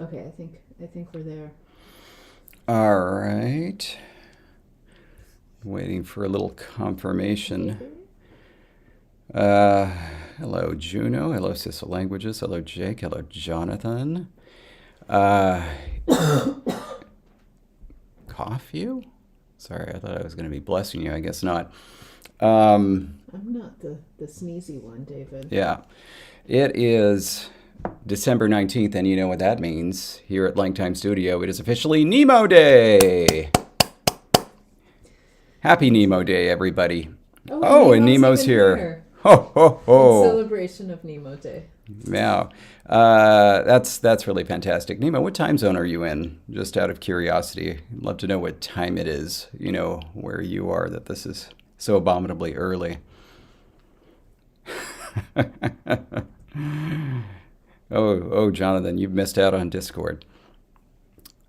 Okay, I think we're there. All right. Waiting for a little confirmation. Hello, Juno. Hello, Sissel Languages. Hello, Jake. Hello, Jonathan. Cough you? Sorry, I thought I was going to be blessing you. I guess not. I'm not the sneezy one, David. Yeah. It is December 19th, and you know what that means. Here at LangTime Studio, it is officially Nemo Day! Happy Nemo Day, everybody. Oh, And Nemo's even here. Ho, ho, In ho. celebration of Nemo Day. Yeah. That's really fantastic. Nemo, what time zone are you in? Just out of curiosity. I'd love to know what time it is, you know, where you are, that this is so abominably early. Oh, Jonathan, you've missed out on Discord.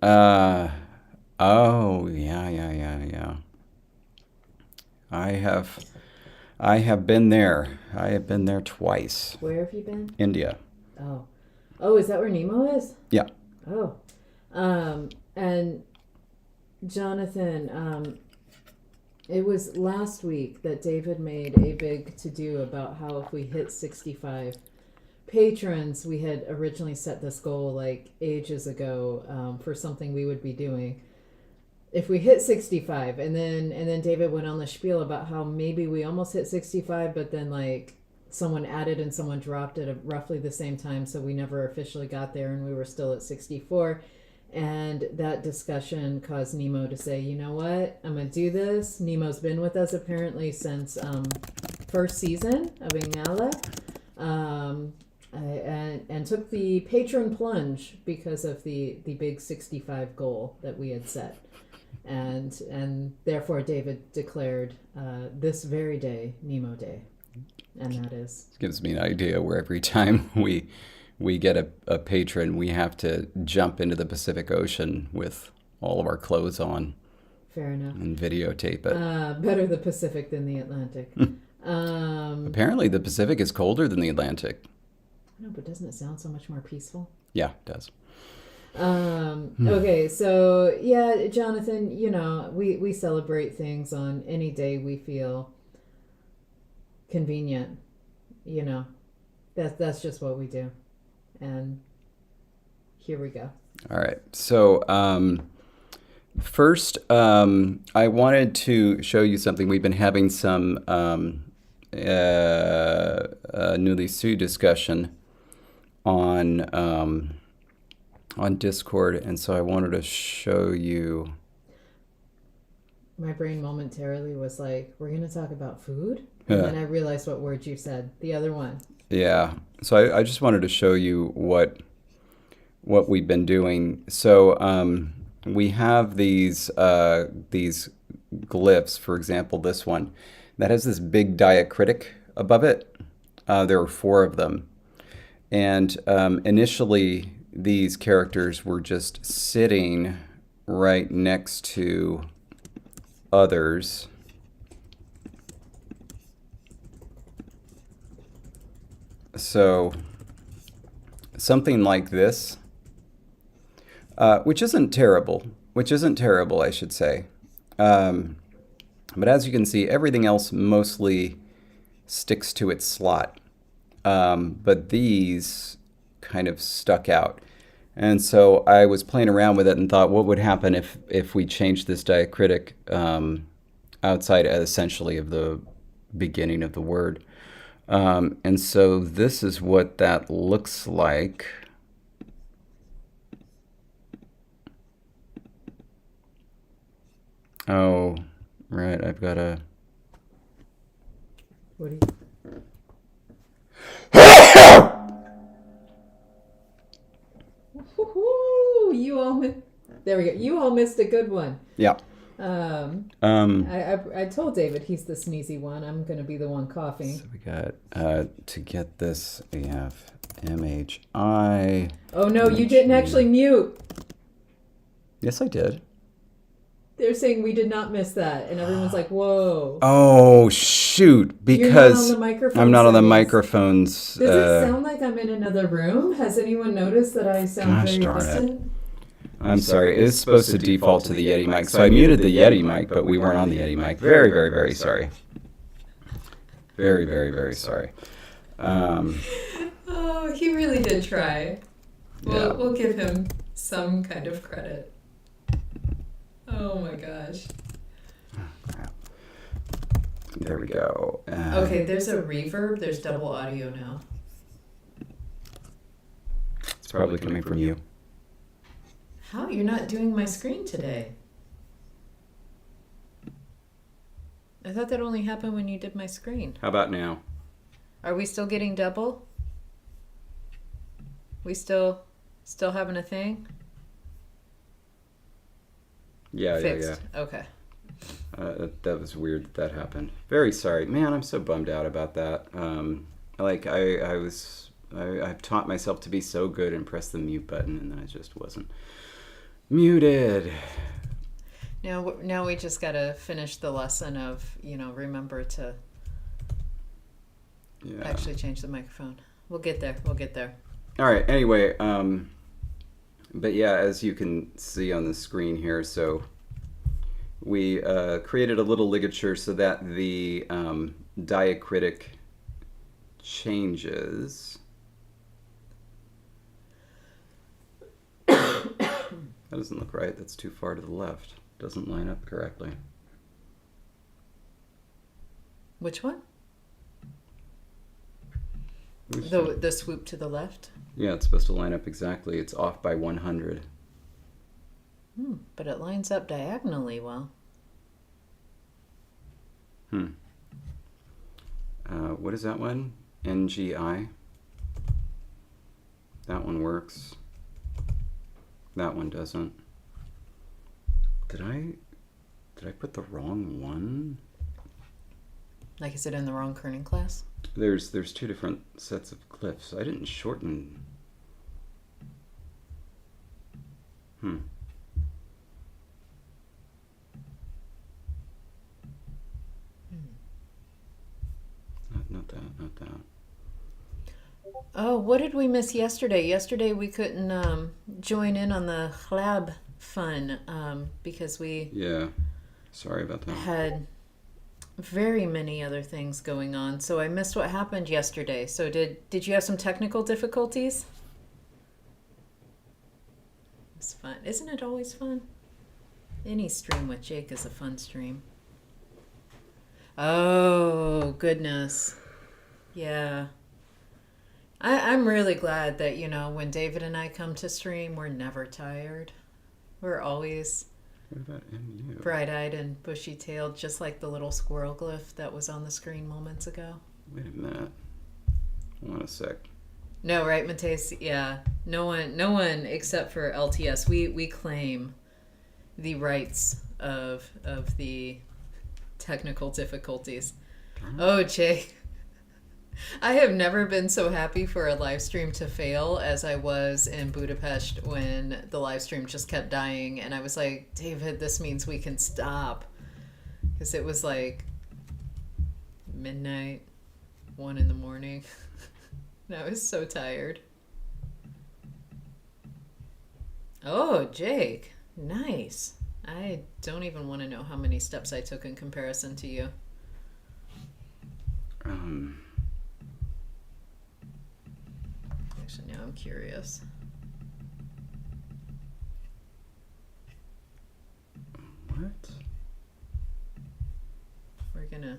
Oh, yeah. I have been there. I have been there twice. Where have you been? India. Oh, is that where Nemo is? Yeah. Oh. And Jonathan, it was last week that David made a big to-do about how if we hit 65 patrons, we had originally set this goal like ages ago for something we would be doing. If we hit 65, and then David went on the spiel about how maybe we almost hit 65, but then like someone added and someone dropped at roughly the same time, so we never officially got there, and we were still at 64. And that discussion caused Nemo to say, you know what, I'm gonna do this. Nemo's been with us apparently since first season of Ingala. And took the patron plunge because of the big 65 goal that we had set. And therefore David declared this very day Nemo Day. And that is... It gives me an idea where every time we get a patron, we have to jump into the Pacific Ocean with all of our clothes on. Fair enough. And videotape it. Better the Pacific than the Atlantic. Apparently the Pacific is colder than the Atlantic. No, but doesn't it sound so much more peaceful? Yeah, it does. Okay, so yeah, Jonathan, you know, we celebrate things on any day we feel convenient. You know, that's just what we do. And here we go. All right. So first, I wanted to show you something. We've been having some Newly Sue discussion on Discord, and so I wanted to show you. My brain momentarily was like, we're going to talk about food? And then I realized what word you said. The other one. Yeah. So I just wanted to show you what we've been doing. So we have these glyphs, for example, this one, that has this big diacritic above it. There are 4 of them. And initially, these characters were just sitting right next to others. So something like this, which isn't terrible, I should say. But as you can see, everything else mostly sticks to its slot. But these kind of stuck out. And so I was playing around with it and thought, what would happen if we changed this diacritic outside essentially of the beginning of the word. And so this is what that looks like. Oh, right, I've got a... What do you... You all there we go. You all missed a good one. Yeah. I told David he's the sneezy one. I'm going to be the one coughing. So we got, to get this, we have MHI. Oh no, you didn't actually mute. Yes, I did. They're saying we did not miss that, and everyone's like, "Whoa!" Oh shoot! Because You're not on the microphone I'm not on the settings. microphones. Does it sound like I'm in another room? Has anyone noticed that I sound Gosh very darn it. distant? I'm sorry. It is supposed to default to the Yeti mic, so I muted the Yeti mic, but we weren't on the Yeti mic. Very, very, very sorry. Very, very, very sorry. Oh, he really did try. Yeah. We'll give him some kind of credit. Oh my gosh. There we go. Okay, there's a reverb. There's double audio now. It's probably coming from you. How? You're not doing my screen today. I thought that only happened when you did my screen. How about now? Are we still getting double? We still having a thing? Yeah, Fixed. Okay. That was weird that happened. Very sorry, man. I'm so bummed out about that. I've taught myself to be so good and press the mute button, and then I just wasn't muted. Now we just gotta finish the lesson of, remember to actually change the microphone. We'll get there. All right. Anyway, but yeah, as you can see on the screen here, so we created a little ligature so that the diacritic changes. That doesn't look right. That's too far to the left. Doesn't line up correctly. Which one? The swoop to the left? Yeah, it's supposed to line up exactly. It's off by 100. But it lines up diagonally well. What is that one? NGI. That one works. That one doesn't. Did I put the wrong one? Like, is it in the wrong kerning class? There's two different sets of glyphs. I didn't shorten. Not that. Oh, what did we miss yesterday? Yesterday we couldn't join in on the lab fun because we Sorry about that. had very many other things going on. So I missed what happened yesterday. So did you have some technical difficulties? It's fun. Isn't it always fun? Any stream with Jake is a fun stream. Oh, goodness. Yeah. I'm really glad that, when David and I come to stream, we're never tired. We're always What about MU? bright-eyed and bushy-tailed, just like the little squirrel glyph that was on the screen moments ago. Wait a minute. Hold on a sec. No, right, Mateus? Yeah. No one except for LTS. We claim the rights of the technical difficulties. Oh, Jay. I have never been so happy for a live stream to fail as I was in Budapest when the live stream just kept dying. And I was like, David, this means we can stop. Because it was like midnight, 1 in the morning. And I was so tired. Oh, Jake. Nice. I don't even want to know how many steps I took in comparison to you. Actually, now I'm curious. What? We're gonna...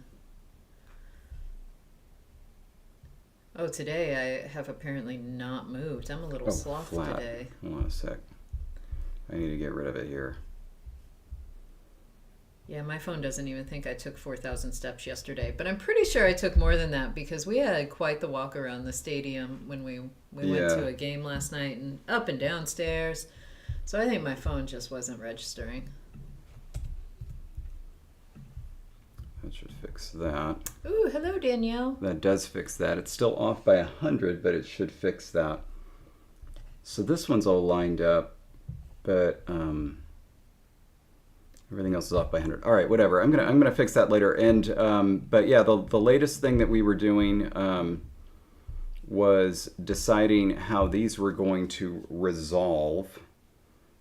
Oh, today I have apparently not moved. I'm a little sloth flat. today. Hold on a sec. I need to get rid of it here. Yeah, my phone doesn't even think I took 4,000 steps yesterday, but I'm pretty sure I took more than that because we had quite the walk around the stadium when we went to a game last night and up and down stairs. So I think my phone just wasn't registering. That should fix that. Ooh, hello, Danielle. That does fix that. It's still off by 100, but it should fix that. So this one's all lined up, but Everything else is off by 100. All right, whatever. I'm gonna fix that later. And but yeah, the latest thing that we were doing was deciding how these were going to resolve.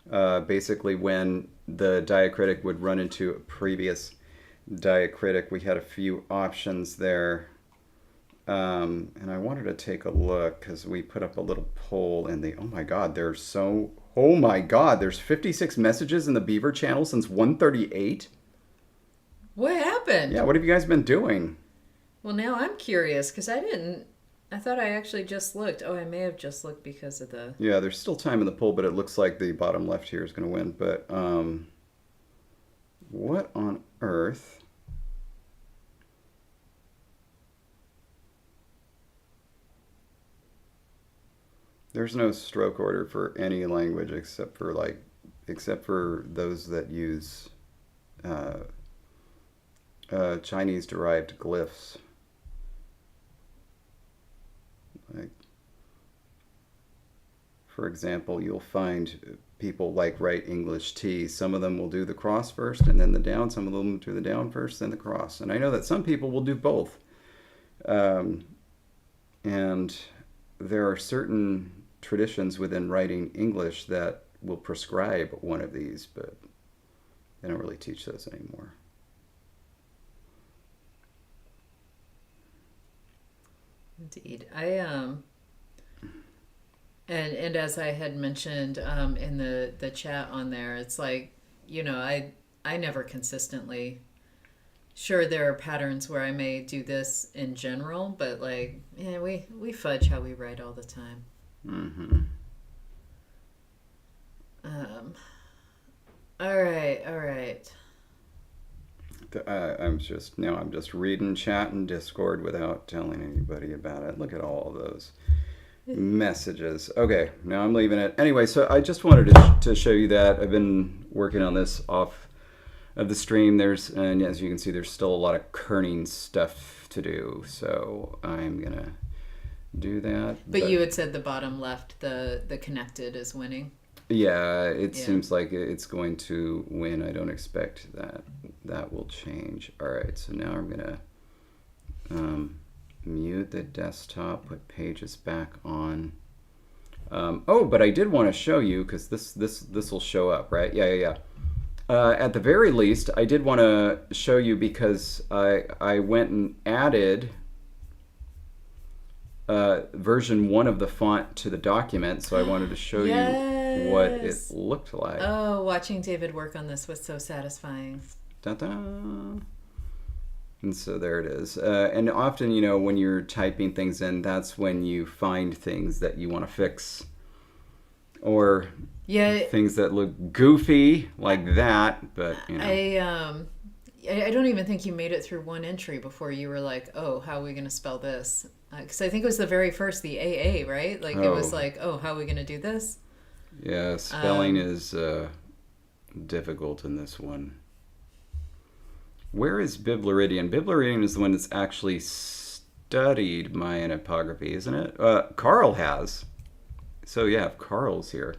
Basically, when the diacritic would run into a previous diacritic, we had a few options there. And I wanted to take a look because we put up a little poll in the, oh my God, there's 56 messages in the Beaver channel since 138. What happened? Yeah, what have you guys been doing? Well, now I'm curious because I thought I actually just looked. Oh, I may have just looked because of the... Yeah, there's still time in the poll, but it looks like the bottom left here is going to win. But what on earth? There's no stroke order for any language except for those that use Chinese derived glyphs. Like, for example, you'll find people write English T. Some of them will do the cross first and then the down. Some of them do the down first, then the cross. And I know that some people will do both. And there are certain traditions within writing English that will prescribe one of these, but they don't really teach those anymore. Indeed. And as I had mentioned in the chat on there, it's like, I never consistently... Sure, there are patterns where I may do this in general, but we fudge how we write all the time. Mm-hmm. All right. I'm just reading chat and Discord without telling anybody about it. Look at all of those messages. Okay, now I'm leaving it. Anyway, so I just wanted to show you that. I've been working on this off of the stream. And as you can see, there's still a lot of kerning stuff to do. So I'm going to do that. But you had said the bottom left, the connected is winning. Yeah, it seems like it's going to win. I don't expect that will change. All right, so now I'm going to mute the desktop, put pages back on. But I did want to show you, because this will show up, right? Yeah. At the very least, I did want to show you because I went and added version 1 of the font to the document, so I wanted to show you what it looked like. Oh, watching David work on this was so satisfying. Da-da. And so there it is. And often, when you're typing things in, that's when you find things that you want to fix. Or things that look goofy like that, but I don't even think you made it through one entry before you were like, oh, how are we going to spell this? Because I think it was the very first, the AA, right? It was like, oh, how are we going to do this? Yeah, spelling is difficult in this one. Where is Biblaridian? Biblaridian is the one that's actually studied Mayan epigraphy, isn't it? Carl has. So yeah, if Carl's here.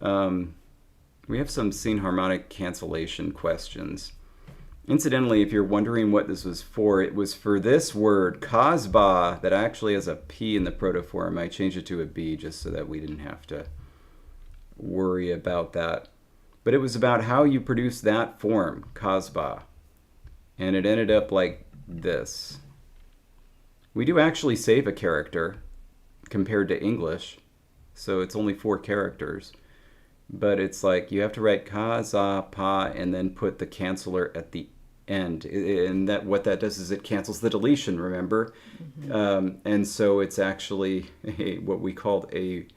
We have some scene harmonic cancellation questions. Incidentally, if you're wondering what this was for, it was for this word, kasbah, that actually has a P in the protoform. I changed it to a B just so that we didn't have to worry about that. But it was about how you produce that form, kasbah. And it ended up like this. We do actually save a character compared to English. So it's only 4 characters. But it's like you have to write ka, za, pa, and then put the canceller at the end. And what that does is it cancels the deletion, remember? Mm-hmm. And so it's actually what we called a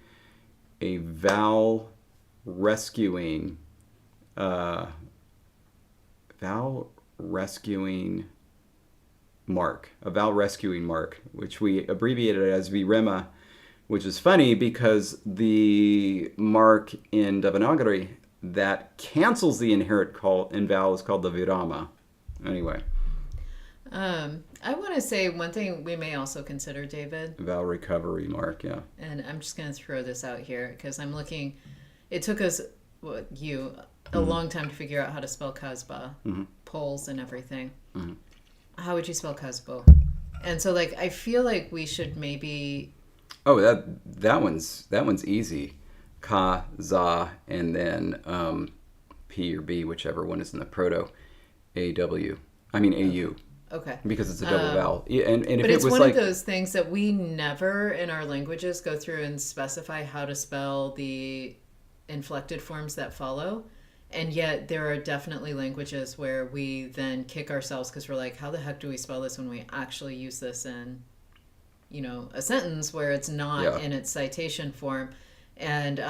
vowel rescuing mark, which we abbreviated as virema, which is funny because the mark in Devanagari that cancels the inherent call in vowel is called the virama. Anyway. I want to say one thing we may also consider, David. Vowel recovery mark, yeah. And I'm just going to throw this out here because I'm looking. It took us a long time to figure out how to spell Kasbah, Poles and everything. How would you spell Kasbo? And so, like, I feel like we should maybe. Oh, that one's easy. Ka, za, and then P or B, whichever one is in the proto. A-W. I mean A-U. Okay. Because it's a double vowel. Yeah, and if but it it's was one like, of those things that we never in our languages go through and specify how to spell the inflected forms that follow. And yet there are definitely languages where we then kick ourselves because we're like, how the heck do we spell this when we actually use this in, a sentence where it's not in its citation form. And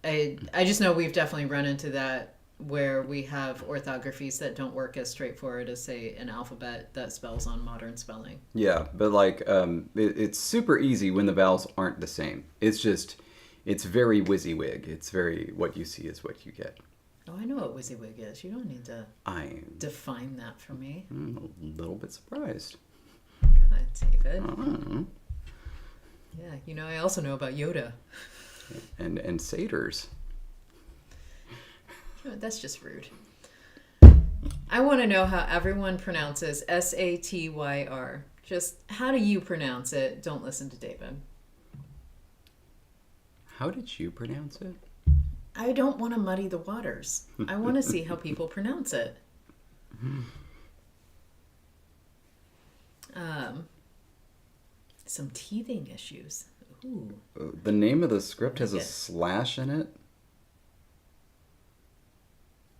I just know we've definitely run into that where we have orthographies that don't work as straightforward as, say, an alphabet that spells on modern spelling. Yeah, but like it's super easy when the vowels aren't the same. It's very WYSIWYG. It's very what you see is what you get. Oh, I know what WYSIWYG is. You don't need to define that for me. I'm a little bit surprised. God, David. Oh. Yeah, I also know about Yoda. And satyrs. That's just rude. I want to know how everyone pronounces Satyr. Just how do you pronounce it? Don't listen to David. How did you pronounce it? I don't want to muddy the waters. I want to see how people pronounce it. Some teething issues. Ooh. The name of the script has a slash in it.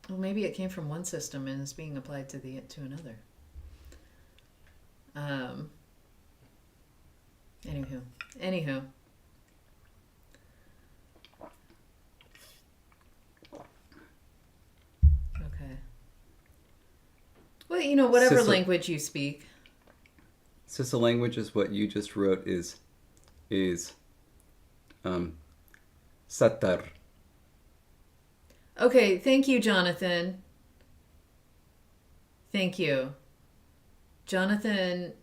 Well, maybe it came from one system and is being applied to another. Anywho. Okay. Well, whatever language you speak. Since the language is what you just wrote is satar. Okay, thank you, Jonathan. Thank you. Jonathan,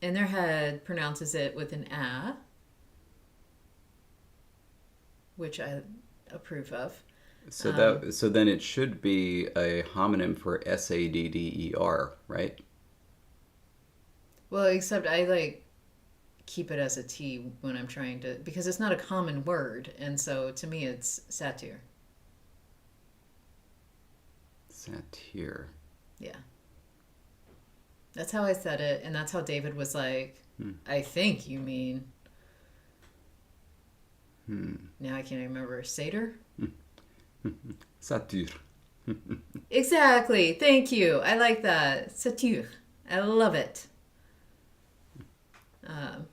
in their head, pronounces it with an A, which I approve of. So then it should be a homonym for sadder, right? Well, except I keep it as a T when I'm trying to, because it's not a common word, and so to me it's satyr. Satyr. Yeah. That's how I said it, and that's how David was like, I think you mean. Now I can't remember. Satyr? Satyr. Exactly. Thank you. I like that. Satyr. I love it.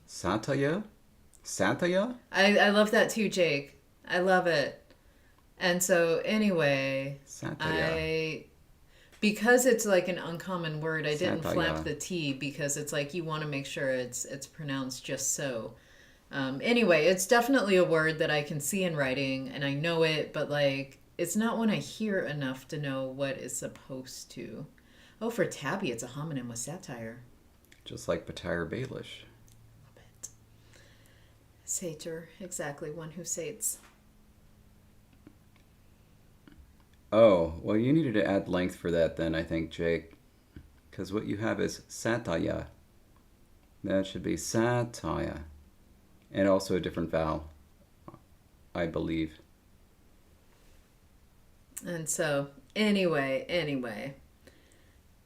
Satya? Satya? I love that too, Jake. I love it. And so anyway, Satya. Because it's like an uncommon word, I didn't Satya. flap the T because it's like you want to make sure it's pronounced just so. Anyway, it's definitely a word that I can see in writing and I know it, but it's not one I hear enough to know what it's supposed to. Oh, for tabby, it's a homonym with satire. Just like Patyr Baelish. Love it. Satyr, exactly, one who sates. Oh, well, you needed to add length for that then, I think, Jake. Because what you have is satya. That should be satya. And also a different vowel, I believe. And so, anyway,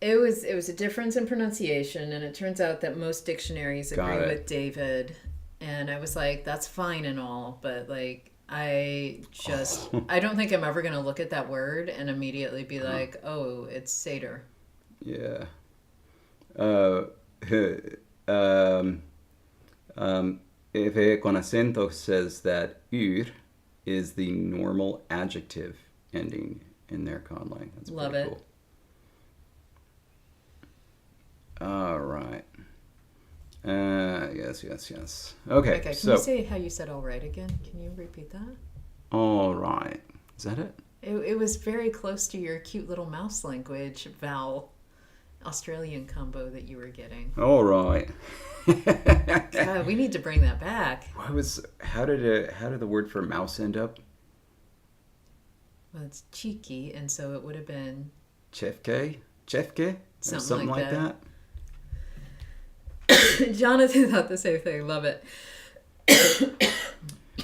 it was a difference in pronunciation, and it turns out that most dictionaries agree with David. And I was like, that's fine and all, but I don't think I'm ever going to look at that word and immediately be like, oh, it's satyr. Yeah. Efe con acento says that ur is the normal adjective ending in their conlang. That's Love pretty it. Cool. All right. Yes. Okay. Can you say how you said all right again? Can you repeat that? All right. Is that it? It was very close to your cute little mouse language vowel Australian combo that you were getting. All right. God, we need to bring that back. How did the word for mouse end up? Well, it's cheeky, and so it would have been Chefke, or something like that. Jonathan thought the same thing. Love it.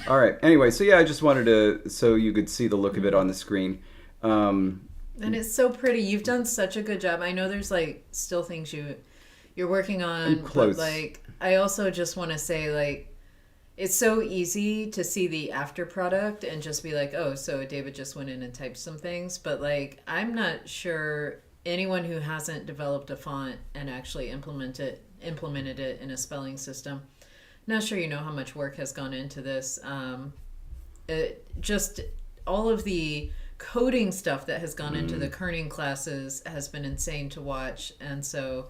All right. Anyway, so yeah, I just wanted to, so you could see the look of it on the screen. And it's so pretty. You've done such a good job. I know there's like still things you're working on, but like I also just want to say like it's so easy to see the after product and just be like, oh, so David just went in and typed some things, but like I'm not sure anyone who hasn't developed a font and actually implemented it in a spelling system. Not sure you know how much work has gone into this. Just all of the coding stuff that has gone into the kerning classes has been insane to watch. And so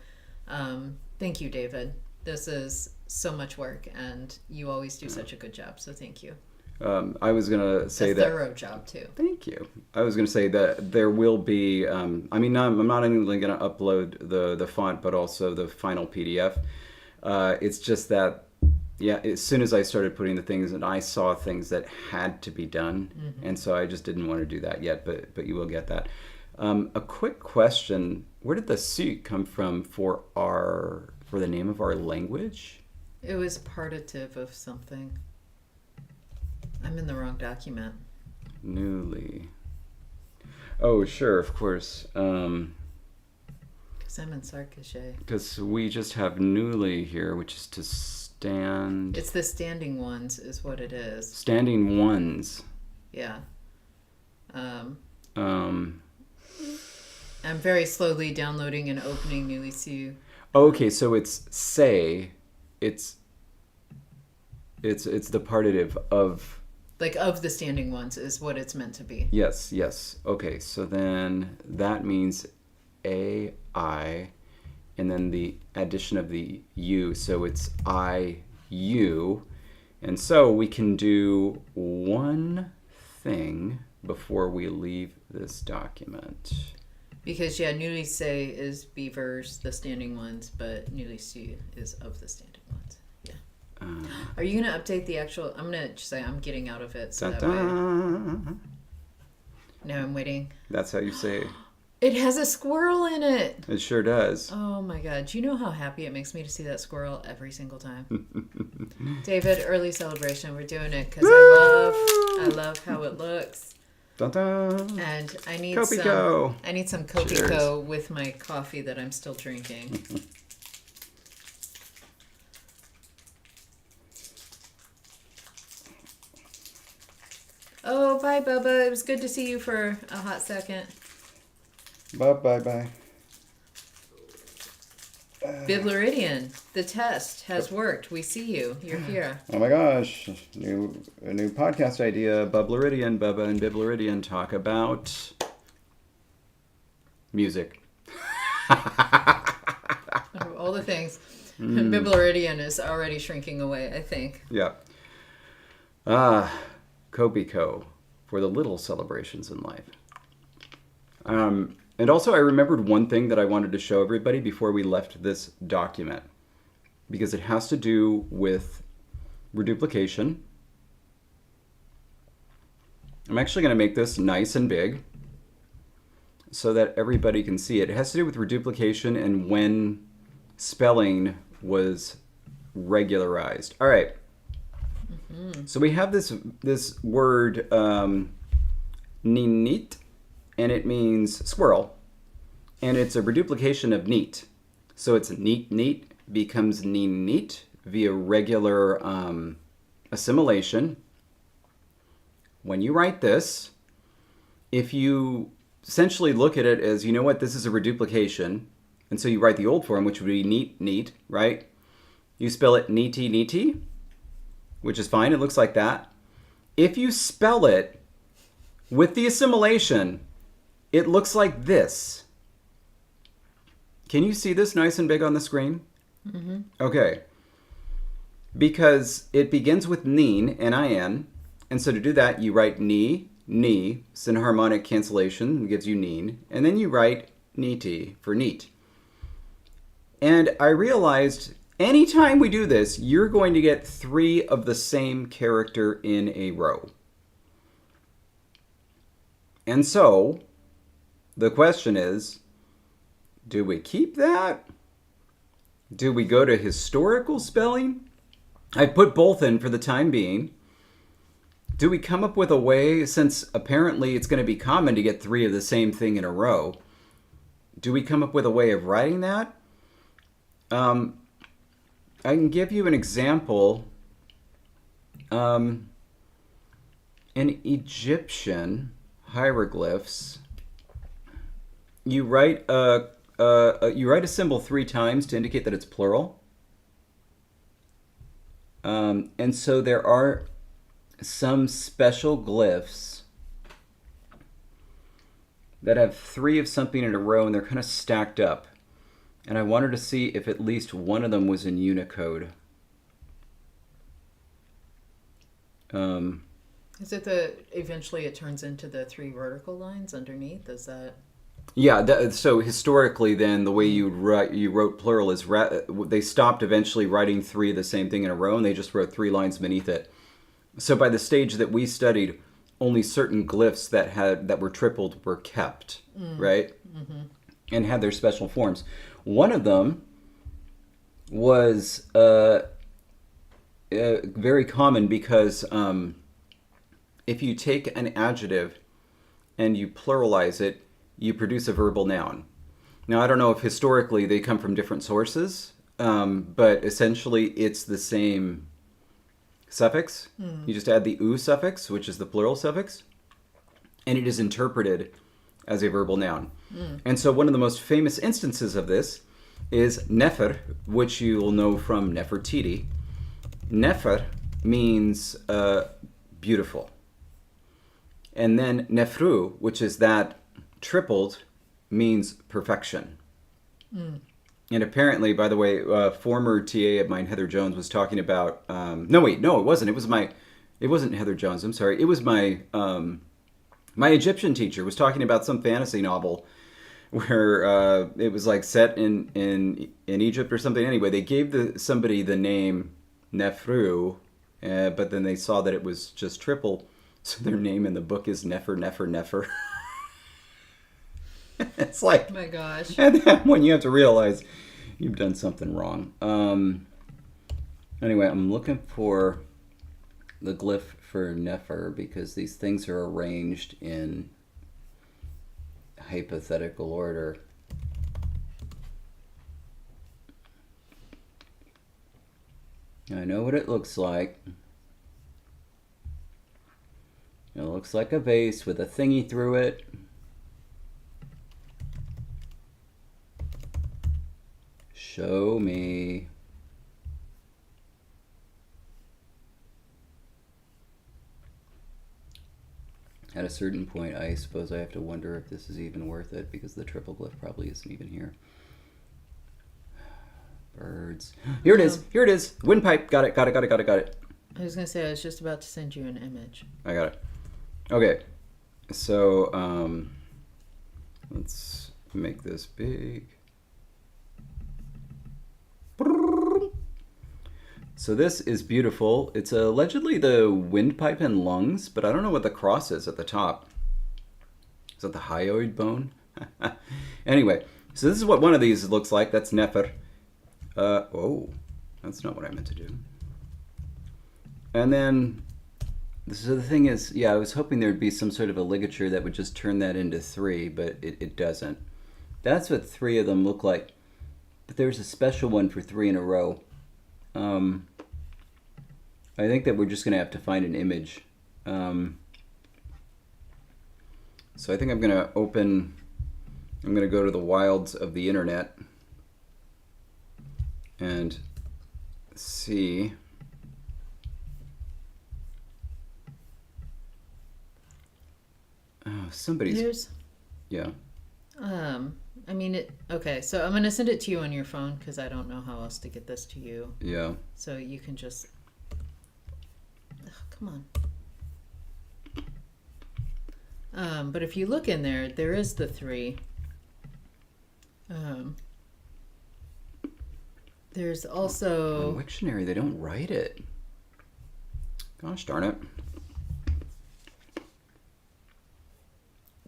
thank you, David. This is so much work, and you always do such a good job. So thank you. I was going to say that. A thorough job, too. Thank you. I was going to say that there will be, I'm not only going to upload the font, but also the final PDF. It's just that, yeah, as soon as I started putting the things in, I saw things that had to be done. And so I just didn't want to do that yet, but you will get that. A quick question. Where did the "su" come from for the name of our language? It was partitive of something. I'm in the wrong document. Newly. Oh, sure, of course. Because I'm in Sarkezhe. Because we just have newly here, which is to stand. It's the standing ones is what it is. Standing ones. Yeah. I'm very slowly downloading and opening Newly Sue. Okay, so it's say. It's the partitive of. Like of the standing ones is what it's meant to be. Yes. Okay, so then that means A, I, and then the addition of the U. So it's I, U. And so we can do one thing before we leave this document. Because, yeah, Newly Say is beavers, the standing ones, but Newly Sue is of the standing ones. Yeah. Are you going to update the actual... I'm going to just say I'm getting out of it so that way... No, I'm waiting. That's how you say... It has a squirrel in it. It sure does. Oh, my God. Do you know how happy it makes me to see that squirrel every single time? David, early celebration. We're doing it because I love how it looks. Dun-dun. And I need some Kopiko with my coffee that I'm still drinking. Oh, bye, Bubba. It was good to see you for a hot second. Bye. Bibleridian, the test has worked. We see you. You're here. Oh my gosh. A new podcast idea. Bubleridian. Bubba and Bibleridian talk about music. All the things. Bibleridian is already shrinking away, I think. Yeah. Kopiko for the little celebrations in life. And also I remembered one thing that I wanted to show everybody before we left this document, because it has to do with reduplication. I'm actually going to make this nice and big so that everybody can see it. It has to do with reduplication and when spelling was regularized. All right. So we have this word ninit, and it means squirrel, and it's a reduplication of neat. So it's neat becomes neat via regular assimilation. When you write this, if you essentially look at it as, you know what, this is a reduplication, and so you write the old form, which would be neat, right? You spell it neety, which is fine. It looks like that. If you spell it with the assimilation, it looks like this. Can you see this nice and big on the screen? Mm-hmm. Okay. Because it begins with neen, N-I-N, and so to do that, you write knee, synharmonic cancellation gives you neen, and then you write neety for neat. And I realized anytime we do this, you're going to get 3 of the same character in a row. And so the question is, do we keep that? Do we go to historical spelling? I put both in for the time being. Do we come up with a way, since apparently it's going to be common to get 3 of the same thing in a row, do we come up with a way of writing that? I can give you an example. In Egyptian hieroglyphs, you write a symbol 3 times to indicate that it's plural. And so there are some special glyphs that have 3 of something in a row, and they're kind of stacked up. And I wanted to see if at least one of them was in Unicode. Is it eventually it turns into the 3 vertical lines underneath? Is that? Yeah, so historically then the way you wrote plural is they stopped eventually writing 3 of the same thing in a row, and they just wrote 3 lines beneath it. So by the stage that we studied, only certain glyphs that were tripled were kept, right? Mm-hmm. And had their special forms. One of them was very common because if you take an adjective and you pluralize it, you produce a verbal noun. Now, I don't know if historically they come from different sources, but essentially it's the same suffix. You just add the "u" suffix, which is the plural suffix, and it is interpreted as a verbal noun. And so one of the most famous instances of this is Nefer, which you will know from Nefertiti. Nefer means beautiful. And then Nefru, which is that tripled, means perfection. And apparently, by the way, former TA of mine, Heather Jones, was talking about... no, it wasn't. It wasn't Heather Jones, I'm sorry. It was my Egyptian teacher was talking about some fantasy novel where it was like set in Egypt or something. Anyway, they gave somebody the name Nefru, but then they saw that it was just triple, so their name in the book is Nefer, Nefer, Nefer. It's like, Oh my gosh. and then when you have to realize you've done something wrong. Anyway, I'm looking for the glyph for Nefer because these things are arranged in hypothetical order. I know what it looks like. It looks like a vase with a thingy through it. Show me. At a certain point, I suppose I have to wonder if this is even worth it because the triple glyph probably isn't even here. Birds. Here it is. Here it is. Windpipe. Got it. I was going to say, I was just about to send you an image. I got it. Okay. So, let's make this big. So this is beautiful. It's allegedly the windpipe and lungs, but I don't know what the cross is at the top. Is that the hyoid bone? Anyway, so this is what one of these looks like. That's Nefer. Oh, that's not what I meant to do. And then, so the thing is, yeah, I was hoping there'd be some sort of a ligature that would just turn that into 3, but it doesn't. That's what 3 of them look like. But there's a special one for 3 in a row. I think that we're just going to have to find an image. So I think I'm going to go to the wilds of the internet and see. Oh, somebody's... Yeah. I mean, okay, so I'm going to send it to you on your phone because I don't know how else to get this to you. Yeah. So you can just... Ugh, come on. But if you look in there, there is the 3. There's also... On Wiktionary, they don't write it. Gosh darn it.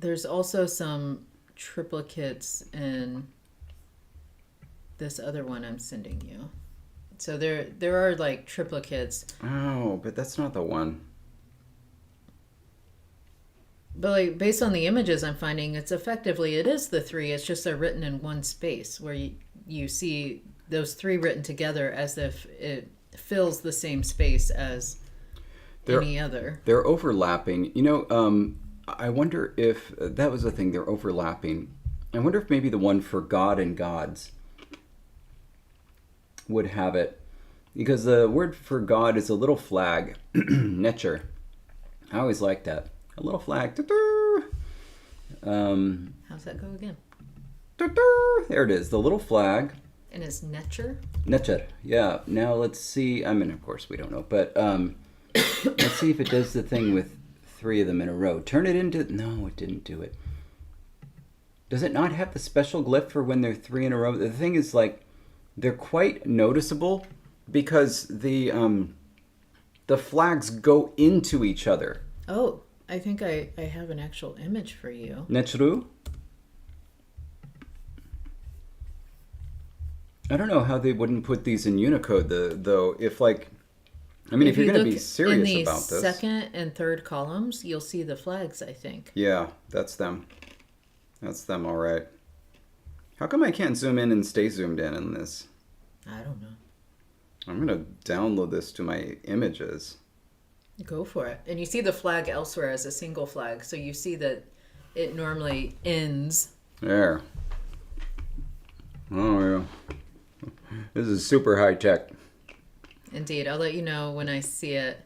there's also some triplicates in this other one I'm sending you. So there are like triplicates. Oh, but that's not the one. But like based on the images I'm finding, it is the three. It's just they're written in one space where you see those three written together as if it fills the same space as any other. They're overlapping. I wonder if that was the thing. They're overlapping. I wonder if maybe the one for God and Gods would have it, because the word for God is a little flag, netcher. I always like that. A little flag. How's that go again? There it is, the little flag. And it's netcher? Netcher, yeah. Now let's see. I mean, of course we don't know, but let's see if it does the thing with three of them in a row. Turn it into... No, it didn't do it. Does it not have the special glyph for when they're three in a row? The thing is, like, they're quite noticeable because the flags go into each other. Oh, I think I have an actual image for you. Netru? I don't know how they wouldn't put these in Unicode, though. If, like... I mean, if you're going to be serious about this... In the second and third columns, you'll see the flags, I think. Yeah, that's them. That's them, all right. How come I can't zoom in and stay zoomed in this? I don't know. I'm going to download this to my images. Go for it. And you see the flag elsewhere as a single flag, so you see that it normally ends. There. Oh, yeah. This is super high tech. Indeed. I'll let you know when I see it.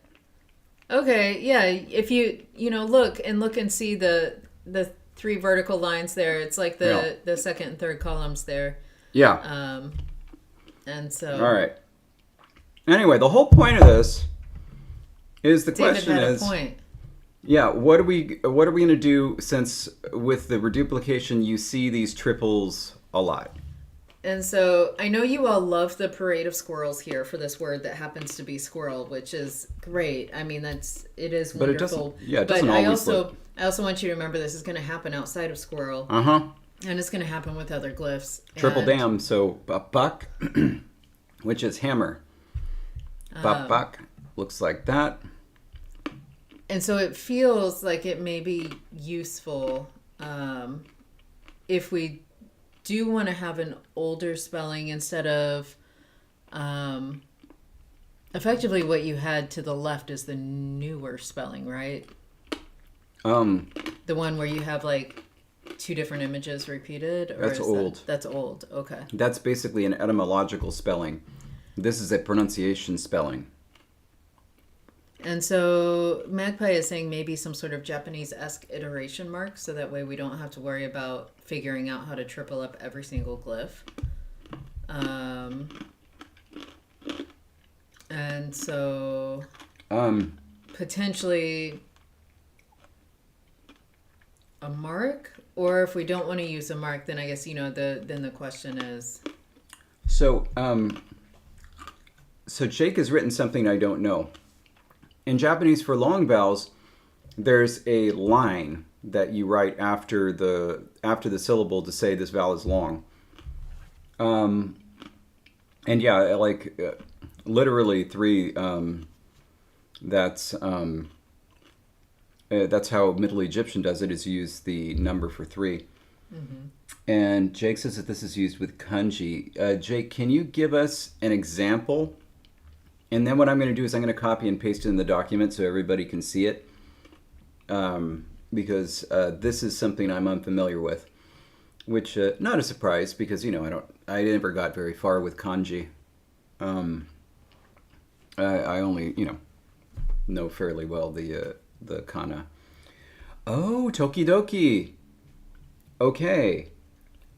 Okay, yeah. If you look and see the three vertical lines there, it's like the second and third columns there. Yeah. And so... All right. Anyway, the whole point of this is question is... point. Yeah, what are we going to do, since with the reduplication you see these triples a lot? And so I know you all love the parade of squirrels here for this word that happens to be squirrel, which is great. I mean, it is wonderful. But it doesn't always I also want you to remember this is going to happen outside of squirrel. Uh-huh. And it's going to happen with other glyphs. Triple dam, so buck, which is hammer. Buck looks like that. And so it feels like it may be useful if we do want to have an older spelling instead of effectively what you had to the left is the newer spelling, right? The one where you have like two different images repeated? Or that's old. That's old, okay. That's basically an etymological spelling. This is a pronunciation spelling. And so Magpie is saying maybe some sort of Japanese-esque iteration mark, so that way we don't have to worry about figuring out how to triple up every single glyph. And so potentially a mark, or if we don't want to use a mark, then I guess then the question is. So Jake has written something I don't know. In Japanese, for long vowels, there's a line that you write after the syllable to say this vowel is long. And yeah, like literally three. That's how Middle Egyptian does it. Is use the number for three. Mm-hmm. And Jake says that this is used with kanji. Jake, can you give us an example? And then what I'm going to do is I'm going to copy and paste it in the document so everybody can see it. Because this is something I'm unfamiliar with. Which, not a surprise, because, I never got very far with kanji. I only, know fairly well the kana. Oh, tokidoki. Okay.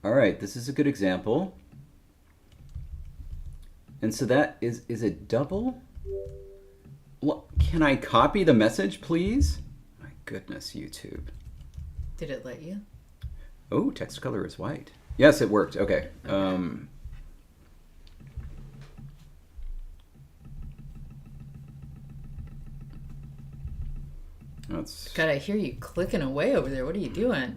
All right, this is a good example. And so that is it double? Well, can I copy the message, please? My goodness, YouTube. Did it let you? Oh, text color is white. Yes, it worked. Okay. That's God, I hear you clicking away over there. What are you doing?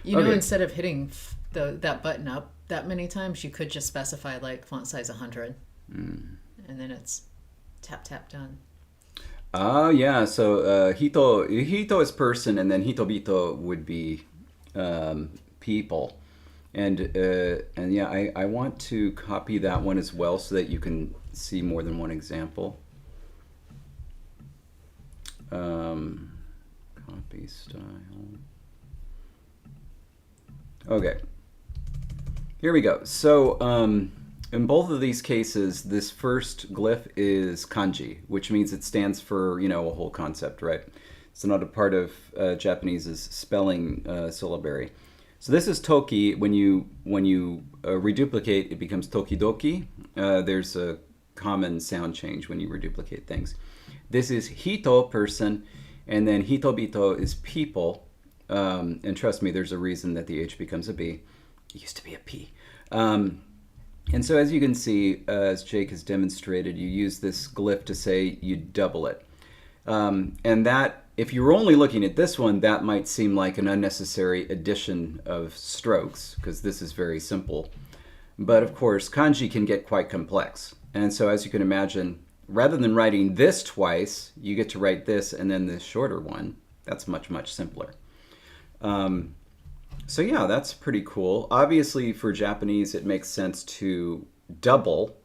You know, Okay. instead of hitting that button up that many times, you could just specify like font size 100. And then it's tap, tap, done. Oh yeah, so hito is person, and then hitobito would be people, and yeah, I want to copy that one as well so that you can see more than one example. Copy style. Okay, here we go. So in both of these cases, this first glyph is kanji, which means it stands for, you know, a whole concept, right? It's not a part of Japanese's spelling syllabary. So this is toki. When you reduplicate, it becomes tokidoki. There's a common sound change when you reduplicate things. This is hito, person, and then hitobito is people. And trust me, there's a reason that the H becomes a B. It used to be a P. And so as you can see, as Jake has demonstrated, you use this glyph to say you double it. And that, if you were only looking at this one, that might seem like an unnecessary addition of strokes, because this is very simple. But of course, kanji can get quite complex. And so as you can imagine, rather than writing this twice, you get to write this and then this shorter one. That's much, much simpler. So yeah, that's pretty cool. Obviously, for Japanese, it makes sense to double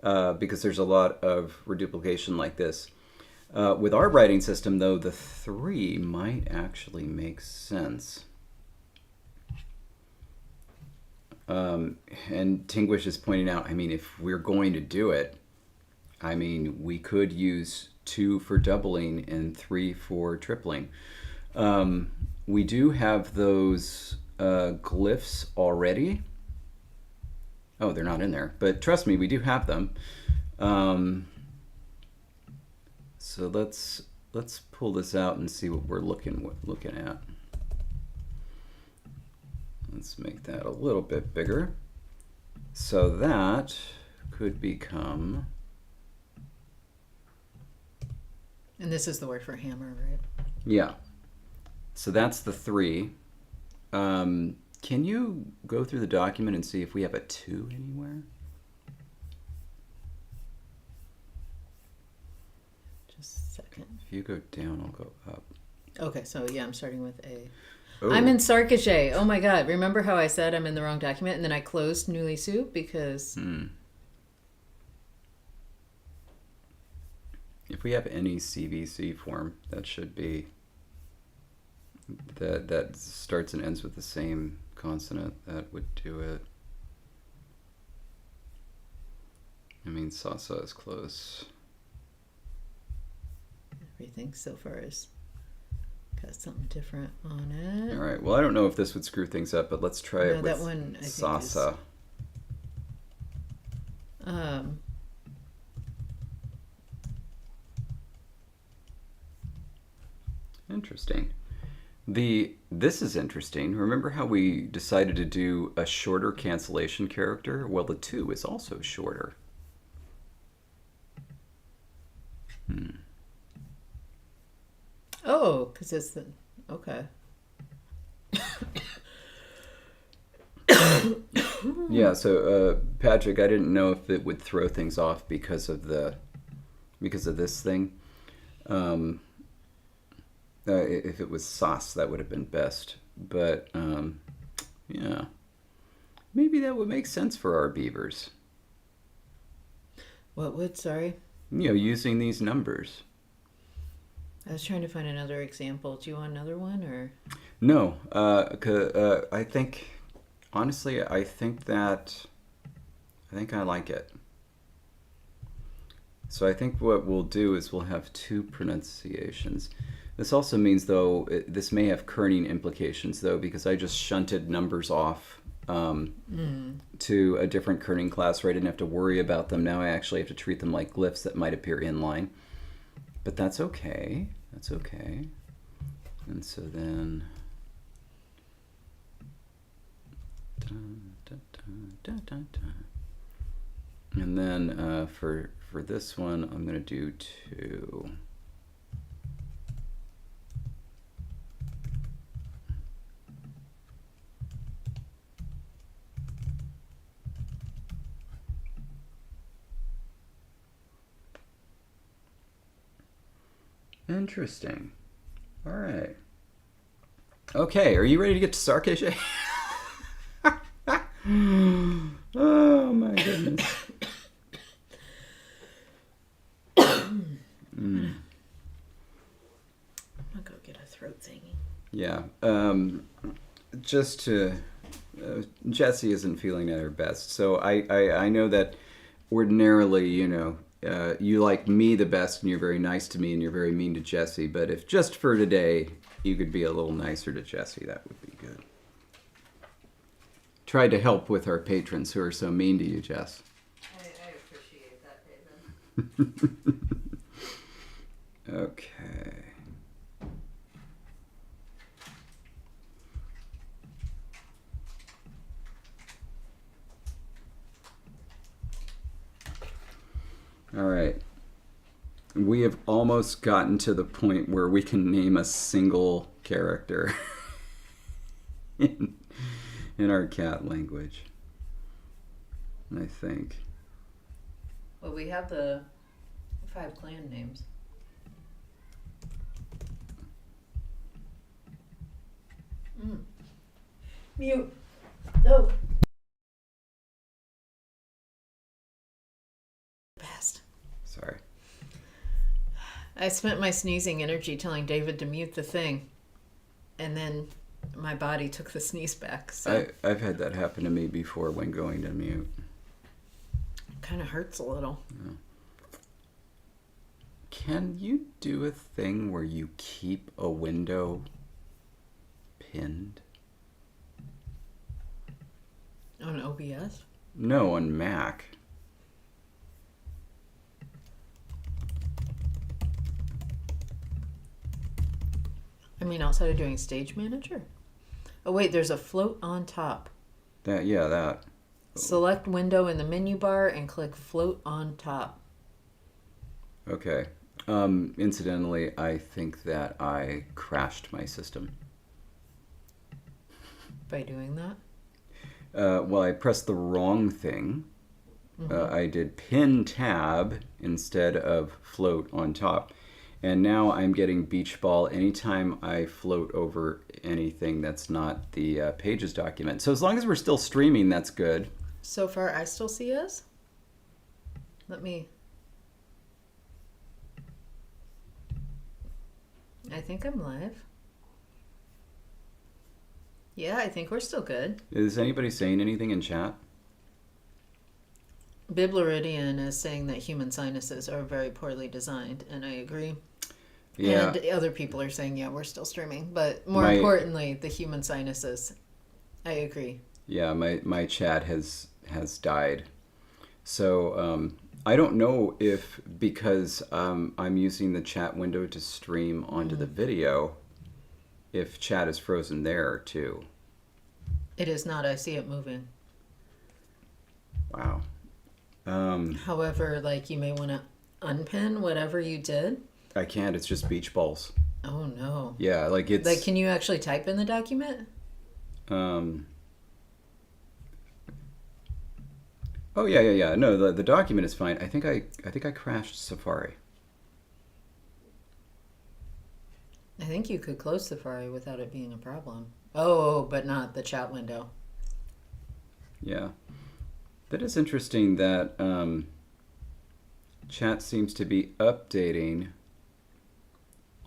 because there's a lot of reduplication like this. With our writing system, though, the 3 might actually make sense. And Tinguish is pointing out, I mean, if we're going to do it, I mean, we could use 2 for doubling and 3 for tripling. We do have those glyphs already. Oh, they're not in there, but trust me, we do have them. So let's pull this out and see what we're looking at. Let's make that a little bit bigger. So that could become. And this is the word for hammer, right? Yeah. So that's the 3. Can you go through the document and see if we have a 2 anywhere? Just a second. If you go down, I'll go up. Okay, so yeah, I'm starting with A. Oh. I'm in Sarkezhe. Oh my god. Remember how I said I'm in the wrong document and then I closed Newly Sue because... If we have any CVC form, that should be... That starts and ends with the same consonant, that would do it. I mean, Sasa is close. Everything so far is got something different on it. All right. Well, I don't know if this would screw things up, but let's try it with that one, I Sasa. Think Interesting. This is interesting. Remember how we decided to do a shorter cancellation character? Well, the 2 is also shorter. Oh, because it's the... Okay. Yeah, so Patrick, I didn't know if it would throw things off because of this thing. If it was sauce, that would have been best. But yeah, maybe that would make sense for our beavers. What would? Sorry? You know, using these numbers. I was trying to find another example. Do you want another one or? No, I think, honestly, I think I like it. So I think what we'll do is we'll have 2 pronunciations. This also means, though, this may have kerning implications, though, because I just shunted numbers off to a different kerning class where I didn't have to worry about them. Now I actually have to treat them like glyphs that might appear in line. But that's okay. That's okay. And so then... And then for this one, I'm going to do 2. Interesting. All right. Okay, are you ready to get to Sarkezhe? Oh my goodness. I'm gonna go get a throat thingy. Yeah. Just to... Jessie isn't feeling at her best. So I know that ordinarily, you like me the best and you're very nice to me and you're very mean to Jessie. But if just for today you could be a little nicer to Jessie, that would be good. Try to help with our patrons who are so mean to you, Jess. I appreciate that, David. Okay. All right. We have almost gotten to the point where we can name a single character in our cat language, I think. Well, we have the 5 clan names. Mute. Oh. Best. Sorry. I spent my sneezing energy telling David to mute the thing, and then my body took the sneeze back. So I've had that happen to me before when going to mute. it kind of hurts a little. Yeah. Can you do a thing where you keep a window pinned? On OBS? No, on Mac. I mean, outside of doing Stage Manager? Oh, wait, there's a float on top. That. Select window in the menu bar and click float on top. Okay. Incidentally, I think that I crashed my system. By doing that? Well, I pressed the wrong thing. I did pin tab instead of float on top. And now I'm getting beach ball anytime I float over anything that's not the Pages document. So as long as we're still streaming, that's good. So far, I still see us. Let me... I think I'm live. Yeah, I think we're still good. Is anybody saying anything in chat? Bibleridian is saying that human sinuses are very poorly designed, and I agree. Yeah. And other people are saying, yeah, we're still streaming. But more importantly, the human sinuses. I agree. Yeah, my chat has died. So I don't know if because I'm using the chat window to stream onto the video, if chat is frozen there too. It is not. I see it moving. Wow. However, like you may want to unpin whatever you did. I can't. It's just beach balls. Oh no. Yeah, like it's like. Can you actually type in the document? Oh yeah. No, the document is fine. I think I crashed Safari. I think you could close Safari without it being a problem. Oh, but not the chat window. Yeah. That is interesting that chat seems to be updating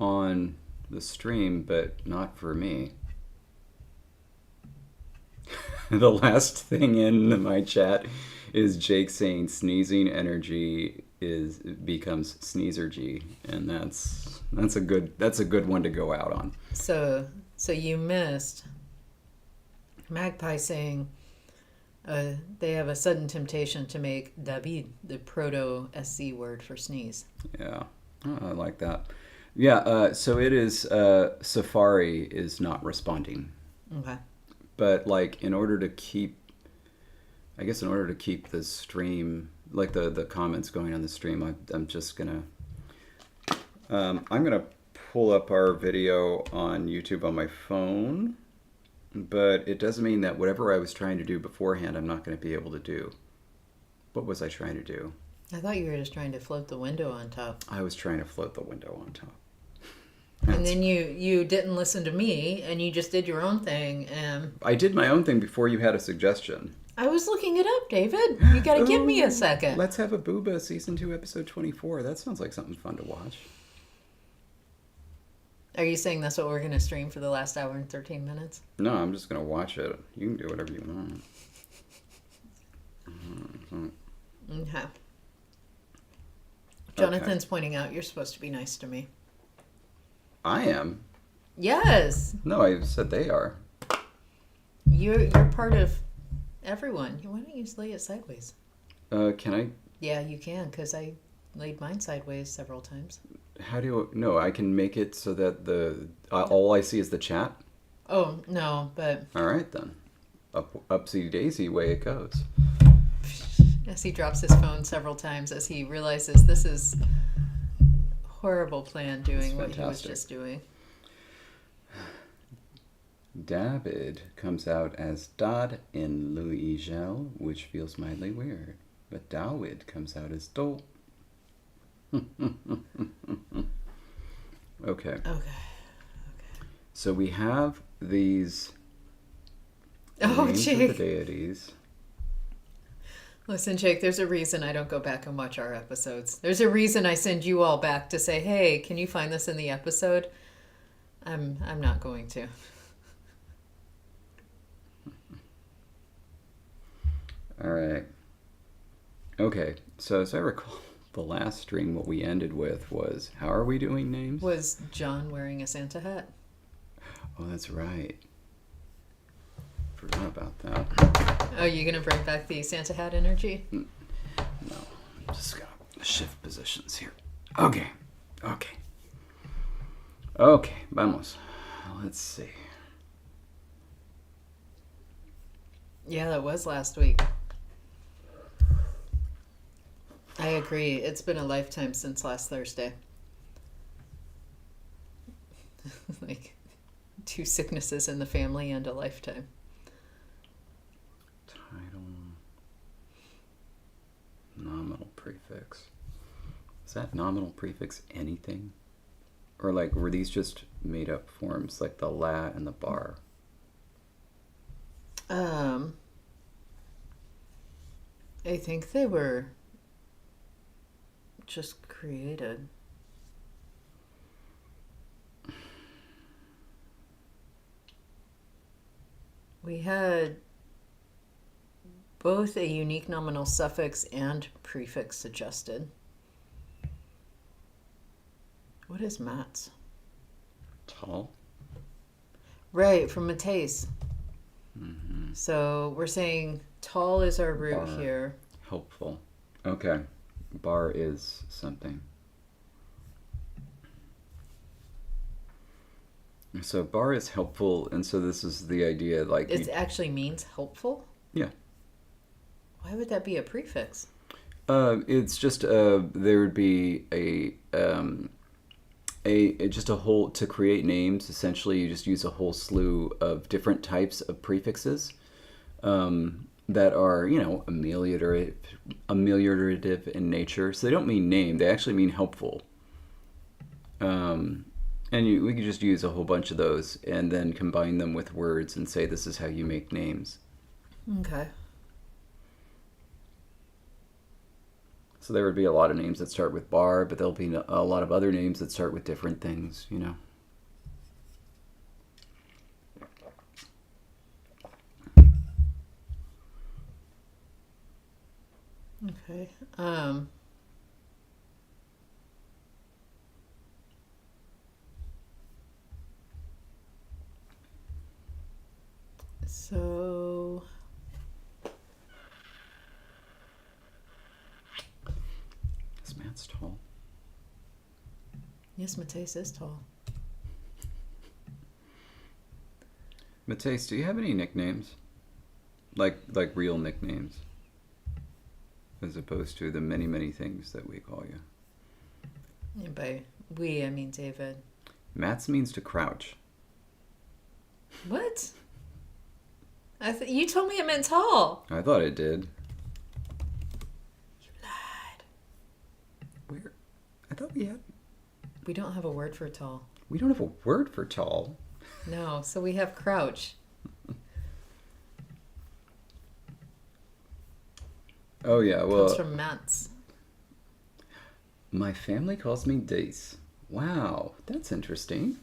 on the stream, but not for me. The last thing in my chat is Jake saying sneezing energy becomes sneezergy, and that's a good one to go out on. So you missed Magpie saying they have a sudden temptation to make David the proto-SC word for sneeze. Yeah, I like that. Yeah, so it is Safari is not responding. Okay. But like in order to keep the stream, like the comments going on the stream, I'm just gonna I'm gonna pull up our video on YouTube on my phone, but it doesn't mean that whatever I was trying to do beforehand, I'm not going to be able to do. What was I trying to do? I thought you were just trying to float the window on top. I was trying to float the window on top. And then you didn't listen to me, and you just did your own thing, and... I did my own thing before you had a suggestion. I was looking it up, David. You gotta give me a second. Let's have a Booba Season 2, Episode 24. That sounds like something fun to watch. Are you saying that's what we're gonna stream for the last hour and 13 minutes? No, I'm just going to watch it. You can do whatever you want. Okay. Jonathan's pointing out you're supposed to be nice to me. I am? Yes. No, I said they are. You're part of everyone. Why don't you just lay it sideways? Can I? Yeah, you can, because I laid mine sideways several times. How do you... No, I can make it so that all I see is the chat? Oh, no, but... All right, then. Upsy daisy way it goes. As he drops his phone several times as he realizes this is horrible plan doing what he was just doing. David comes out as Dad in Louis Gel, which feels mildly weird. But Dawid comes out as Do. Okay. So we have these names of the deities. Listen, Jake, there's a reason I don't go back and watch our episodes. There's a reason I send you all back to say, hey, can you find this in the episode? I'm not going to. All right. Okay, so as I recall, the last stream, what we ended with was, how are we doing names? Was John wearing a Santa hat? Oh, that's right. Forgot about that. Oh, you going to bring back the Santa hat energy? No, I'm just going to shift positions here. Okay, vamos. Let's see. Yeah, that was last week. I agree. It's been a lifetime since last Thursday. Like 2 sicknesses in the family and a lifetime. Title. Nominal prefix. Is that nominal prefix anything? Or like, were these just made up forms like the la and the bar? I think they were just created. We had both a unique nominal suffix and prefix suggested. What is Matt's? Tall? Right, from Mateus. Mm-hmm. So we're saying tall is our root Bar. here. Helpful. Okay. Bar is something. So bar is helpful, and so this is the idea, like... It actually means helpful? Yeah. Why would that be a prefix? It's just, there would be just a whole, to create names, essentially you just use a whole slew of different types of prefixes that are, ameliorative in nature. So they don't mean name, they actually mean helpful. And we could just use a whole bunch of those and then combine them with words and say this is how you make names. Okay. So there would be a lot of names that start with bar, but there'll be a lot of other names that start with different things, Okay. So This man's tall. yes, Mateus is tall. Mateus, do you have any nicknames? Like real nicknames? As opposed to the many, many things that we call you. And by we, I mean David. Mats means to crouch. What? You told me it meant tall. I thought it did. You lied. Where? I thought we had... We don't have a word for tall. We don't have a word for tall. No, so we have crouch. Oh, yeah. Well, Comes from Metz. my family calls me Dace. Wow, that's interesting.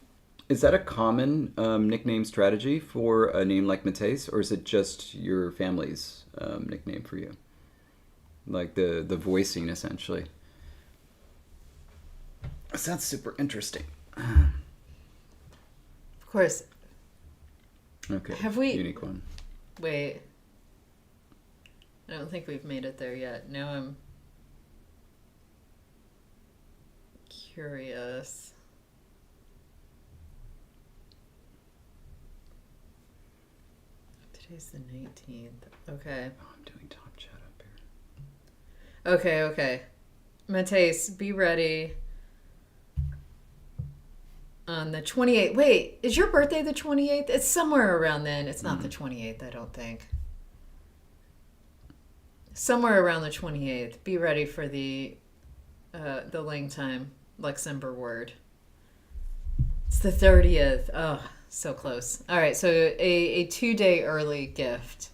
Is that a common nickname strategy for a name like Mateus, or is it just your family's nickname for you? Like the voicing, essentially. That's super interesting. Of course. Okay. Have we- Unique one. Wait. I don't think we've made it there yet. Now I'm curious. Today's the 19th. Okay. Oh, I'm doing top chat up here. Okay. Mateus, be ready. On the 28th. Wait, is your birthday the 28th? It's somewhere around then. It's not the 28th, I don't think. Somewhere around the 28th. Be ready for the LangTime Luxembourg word. It's the 30th. Oh, so close. All right, so a 2-day early gift.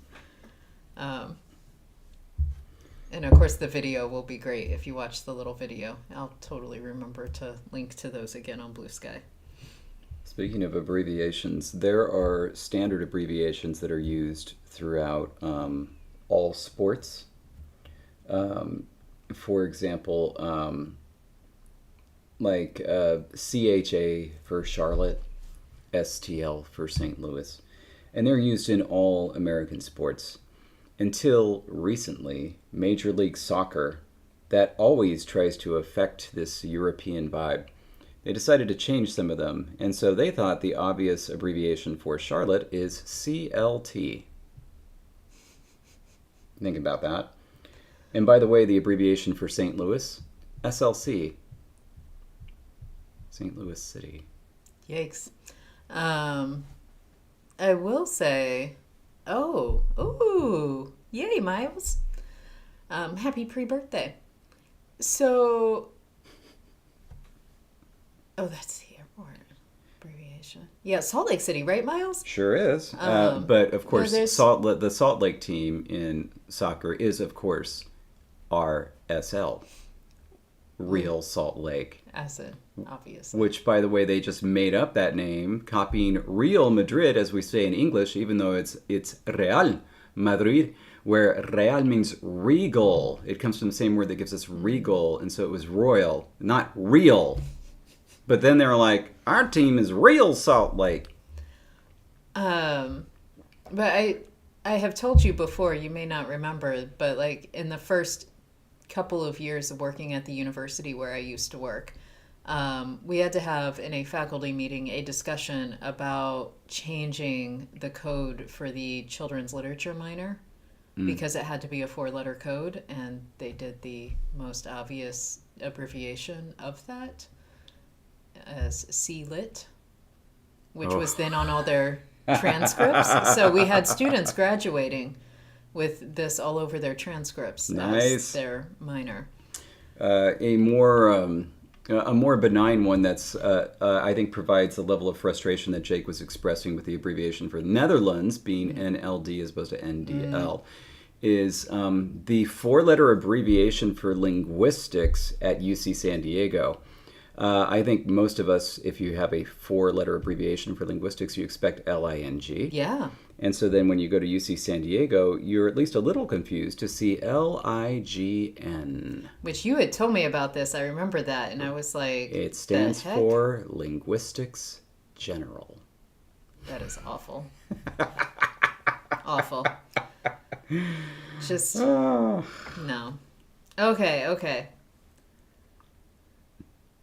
And of course, the video will be great if you watch the little video. I'll totally remember to link to those again on Blue Sky. Speaking of abbreviations, there are standard abbreviations that are used throughout all sports. For example, like CHA for Charlotte, STL for St. Louis. And they're used in all American sports. Until recently, Major League Soccer, that always tries to affect this European vibe. They decided to change some of them, and so they thought the obvious abbreviation for Charlotte is CLT. Think about that. And by the way, the abbreviation for St. Louis, SLC. St. Louis City. Yikes. I will say, ooh, yay, Miles. Happy pre-birthday. So, that's the airport abbreviation. Yeah, Salt Lake City, right, Miles? Sure is. But of course, the Salt Lake team in soccer is, of course, RSL. Real Salt Lake. Acid, obviously. Which, by the way, they just made up that name, copying Real Madrid, as we say in English, even though it's Real Madrid, where Real means regal. It comes from the same word that gives us regal, and so it was royal, not real. But then they were like, our team is Real Salt Lake. But I have told you before, you may not remember, but like in the first couple of years of working at the university where I used to work, we had to have in a faculty meeting a discussion about changing the code for the children's literature minor because it had to be a 4-letter code, and they did the most obvious abbreviation of that as CLIT, which was then on all their transcripts. So we had students graduating with this all over their transcripts as their minor. A more benign one that's, I think, provides the level of frustration that Jake was expressing with the abbreviation for Netherlands being NLD as opposed to NDL, is the 4-letter abbreviation for linguistics at UC San Diego. I think most of us, if you have a 4-letter abbreviation for linguistics, you expect LING. Yeah. And so then when you go to UC San Diego, you're at least a little confused to see LIGN. Which you had told me about this. I remember that. And I was like, it stands for Linguistics General. That is awful. Awful. Just, no. Okay.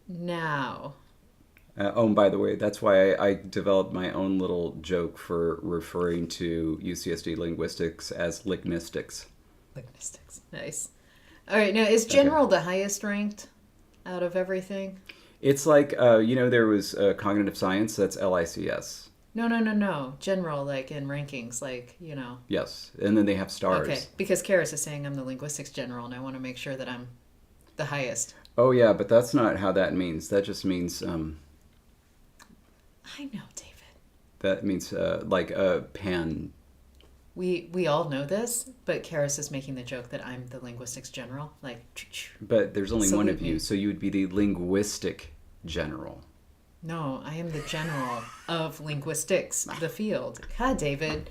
Now. And by the way, that's why I developed my own little joke for referring to UCSD linguistics as lignistics. Linguistics. Nice. All right. Now, is general the highest ranked out of everything? It's like, there was cognitive science, that's LICS. No. General, like in rankings, Yes. And then they have stars. Okay. Because Karis is saying I'm the linguistics general, and I want to make sure that I'm the highest. Oh, yeah, but that's not how that means. That just means... I know, David. That means like a pan. We all know this, but Karis is making the joke that I'm the linguistics general. Like, But there's only one of salute me. you, so you would be the linguistic general. No, I am the general of linguistics, the field. God, David.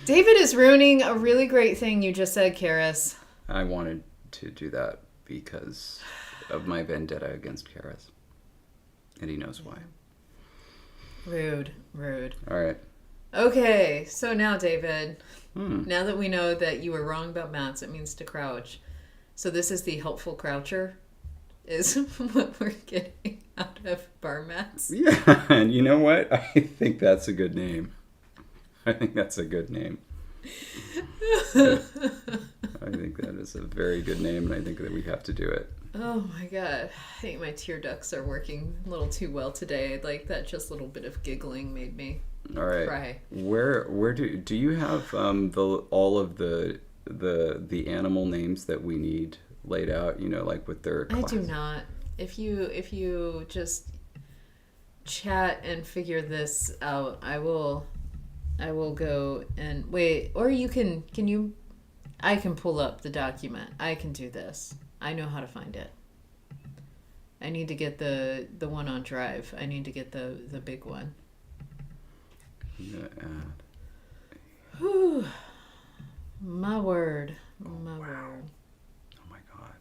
David is ruining a really great thing you just said, Karis. I wanted to do that because of my vendetta against Karis. And he knows why. Rude, rude. All right. Okay, so now, David, now that we know that you were wrong about mats, it means to crouch. So this is the helpful croucher, is what we're getting out of bar mats. Yeah, and you know what? I think that's a good name. I think that's a good name. I think that is a very good name, and I think that we have to do it. Oh my god, I think my tear ducts are working a little too well today. Like that just little bit of giggling made me All right. cry. Where do you have all of the animal names that we need laid out? You know, like with their. I do not. If you just chat and figure this out, I will go and wait. Or you can you? I can pull up the document. I can do this. I know how to find it. I need to get the one on Drive. I need to get the big one. Whew. My word. My word. Oh my god.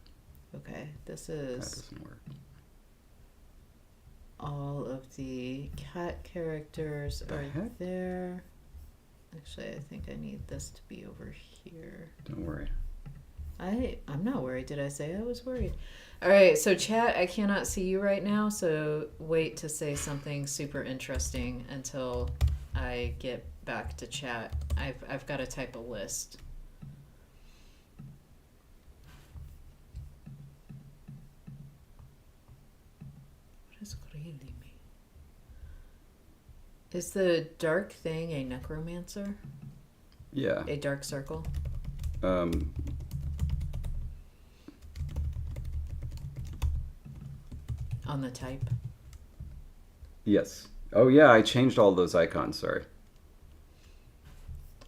Okay, this That is doesn't work. all of the cat characters The are heck? there. Actually, I think I need this to be over here. Don't worry. I'm not worried. Did I say I was worried? All right, so chat, I cannot see you right now, so wait to say something super interesting until I get back to chat. I've got to type a list. What does really mean? Is the dark thing a necromancer? Yeah. A dark circle? On the type? Yes. Oh yeah, I changed all those icons. Sorry.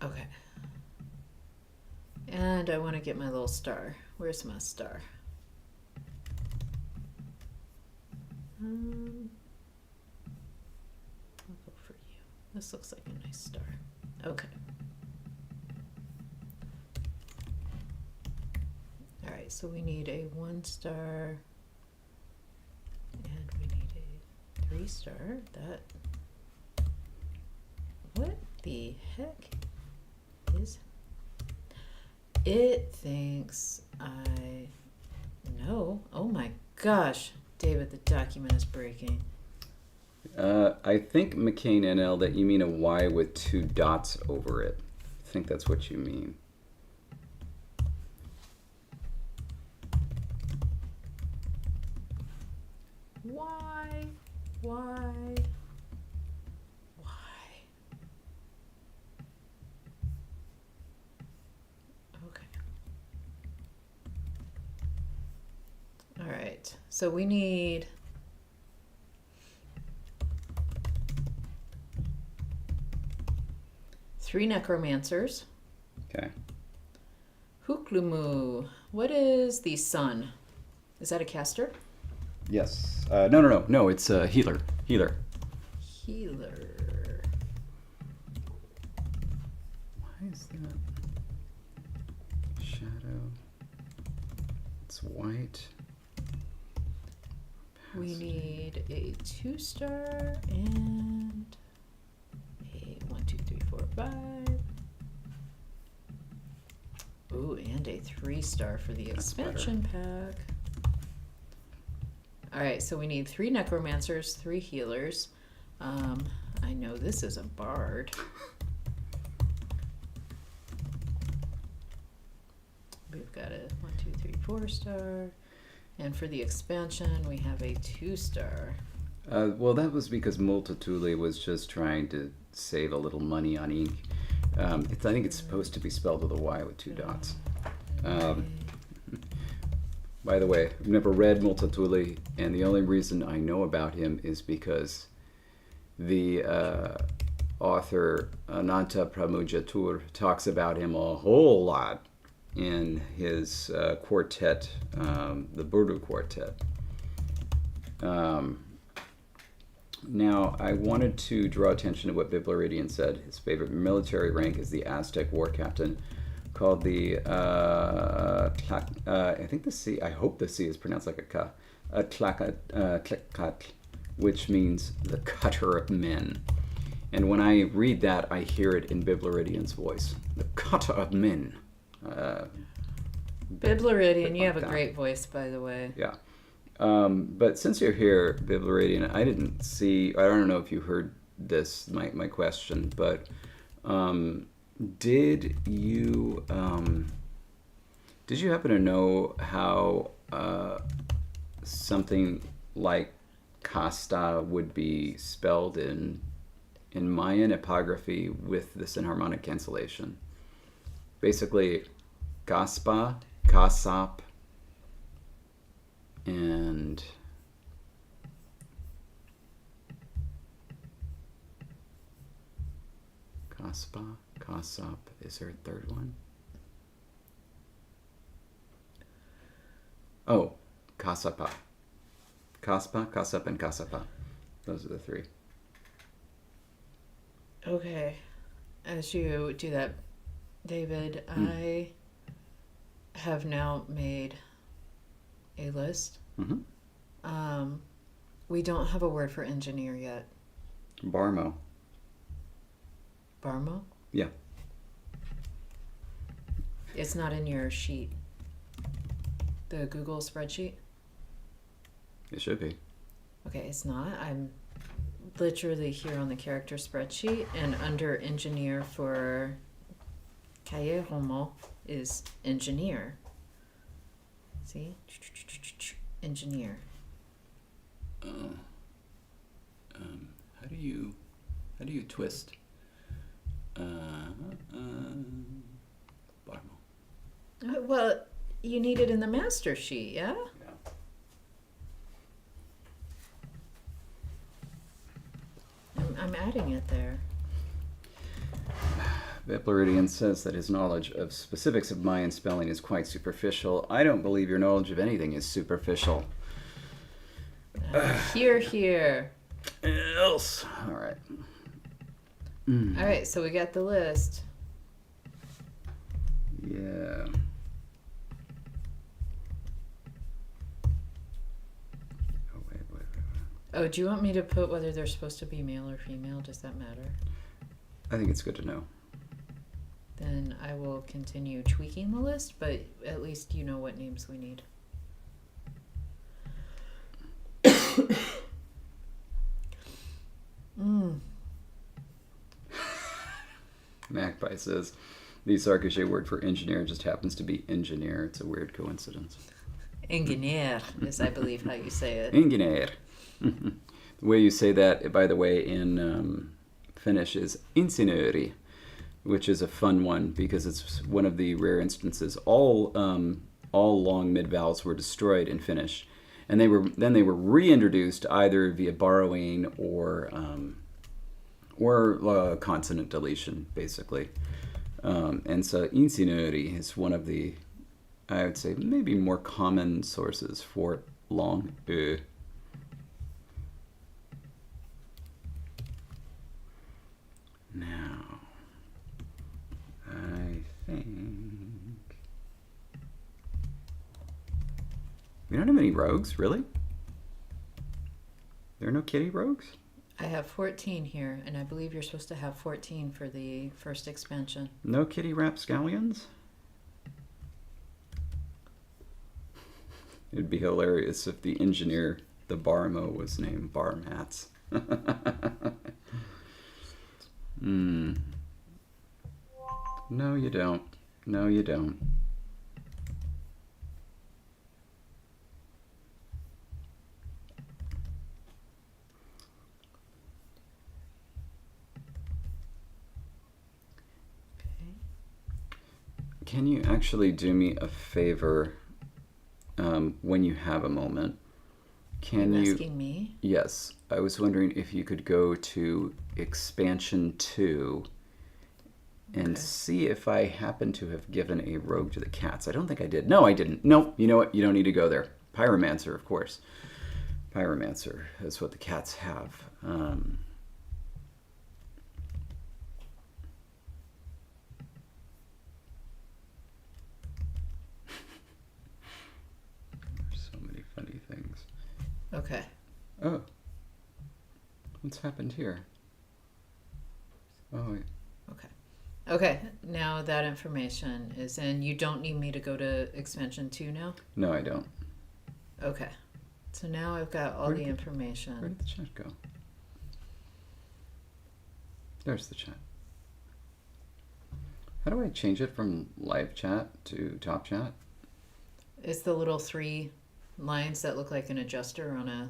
Okay. And I want to get my little star. Where's my star? I'll go for you. This looks like a nice star. Okay. All right, so we need a 1 star. And we need a 3 star. That. What the heck is. It thinks I know. Oh my gosh. David, the document is breaking. I think McCain NL that you mean a Y with 2 dots over it. I think that's what you mean. Why? Why? Why? Okay. All right. So we need three necromancers. Okay. Huklumu. What is the sun? Is that a caster? Yes. No. It's a healer. Healer. Healer. Why is that? Shadow. It's white. We need a 2 star and a 1, 2, 3, 4, 5. Ooh, and a 3 star for the That's expansion pack. All right, so we need 3 necromancers, 3 healers. I know this is a bard. We've got a 1, 2, 3, 4 star. And for the expansion, we have a 2 star. Well, that was because Multatuli was just trying to save a little money on ink. I think it's supposed to be spelled with a Y with 2 dots. By the way, I've never read Multatuli, and the only reason I know about him is because the author Ananta Pramujatur talks about him a whole lot in his quartet, the Burdu Quartet. Now, I wanted to draw attention to what Biblaridian said. His favorite military rank is the Aztec war captain, called the I hope the C is pronounced like a K, Tlacatl, which means the cutter of men. And when I read that, I hear it in Biblaridian's voice, the cutter of men. Biblaridian, you have a great voice, by the way. Yeah. But since you're here, Biblaridian, I don't know if you heard this, my question, but did you happen to know how something like Casta would be spelled in Mayan epigraphy with this enharmonic cancellation? Basically, Gaspa, Kasap, and Kaspa, Kasap. Is there a third one? Oh, Kasapa. Kaspa, Kasap, and Kasapa. Those are the three. Okay. As you do that, David, I have now made a list. Mm-hmm. We don't have a word for engineer yet. Barmo. Barmo? Yeah. It's not in your sheet. The Google spreadsheet? It should be. Okay, it's not. I'm literally here on the character spreadsheet, and under engineer for Calle Homo is engineer. See? Engineer. How do you twist? Barmo. Well, you need it in the master sheet, yeah? Yeah. I'm adding it there. Biblaridian says that his knowledge of specifics of Mayan spelling is quite superficial. I don't believe your knowledge of anything is superficial. Here. Else. All right. All right, so we got the list. Yeah. Oh, wait. Oh, do you want me to put whether they're supposed to be male or female? Does that matter? I think it's good to know. Then I will continue tweaking the list, but at least you know what names we need. Magpie says, the Sarkezhe word for engineer just happens to be engineer. It's a weird coincidence. Engineer is, I believe, how you say it. Engineer. The way you say that, by the way, in Finnish is insinööri, which is a fun one because it's one of the rare instances. All long mid-vowels were destroyed in Finnish, and they were reintroduced either via borrowing or consonant deletion, basically. And so insinööri is one of the, I would say, maybe more common sources for long ö. Now, I think we don't have any rogues, really? There are no kitty rogues? I have 14 here, and I believe you're supposed to have 14 for the first expansion. No kitty rapscallions? It'd be hilarious if the engineer, the Barmo, was named Barmats. No, you don't. No, you don't. Can you actually do me a favor when you have a moment? Can Are you you? asking me? Yes, I was wondering if you could go to expansion 2 and Okay. see if I happen to have given a rogue to the cats. I don't think I did. No, I didn't. Nope. You know what? You don't need to go there. Pyromancer, of course. Pyromancer is what the cats have. There's so many funny things. Okay. Oh. What's happened here? Oh, wait. Okay. Okay. Now that information is in. You don't need me to go to expansion 2 now? No, I don't. Okay. So now I've got all the information. Where did the chat go? There's the chat. How do I change it from live chat to top chat? It's the little 3 lines that look like an adjuster on a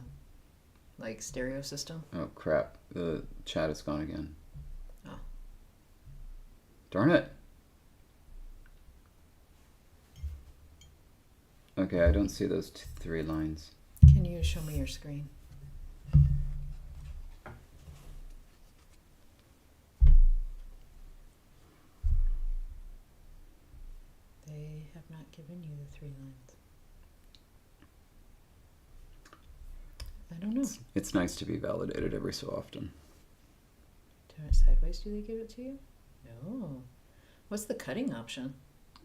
like stereo system. Oh crap, the chat is gone again. Oh. Darn it. Okay, I don't see those 3 lines. Can you show me your screen? They have not given you the 3 lines. I don't know. It's nice to be validated every so often. Turn it sideways, do they give it to you? No. What's the cutting option?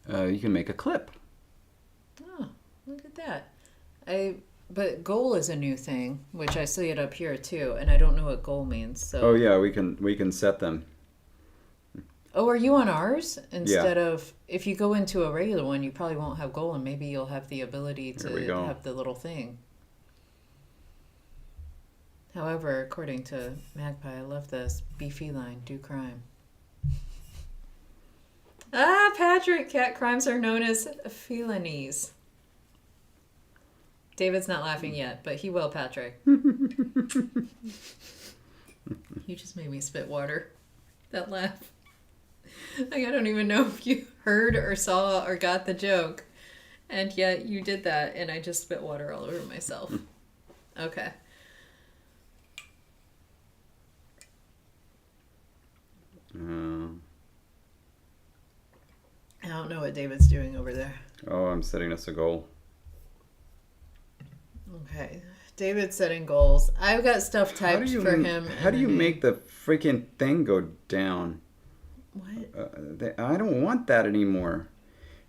You can make a clip. Oh, look at that. But goal is a new thing, which I see it up here too, and I don't know what goal means. So. Oh yeah, we can set them. Oh, are you on ours instead of? If you go into a regular one, you probably won't have goal, and maybe you'll have the ability to have the little thing. However, according to Magpie, I love this. Be feline, do crime. Patrick, cat crimes are known as felonies. David's not laughing yet, but he will, Patrick. You just made me spit water. That laugh. Like, I don't even know if you heard or saw or got the joke. And yet you did that, and I just spit water all over myself. Okay. I don't know what David's doing over there. Oh, I'm setting us a goal. Okay. David's setting goals. I've got stuff typed for him. How do you make the freaking thing go down? What? I don't want that anymore.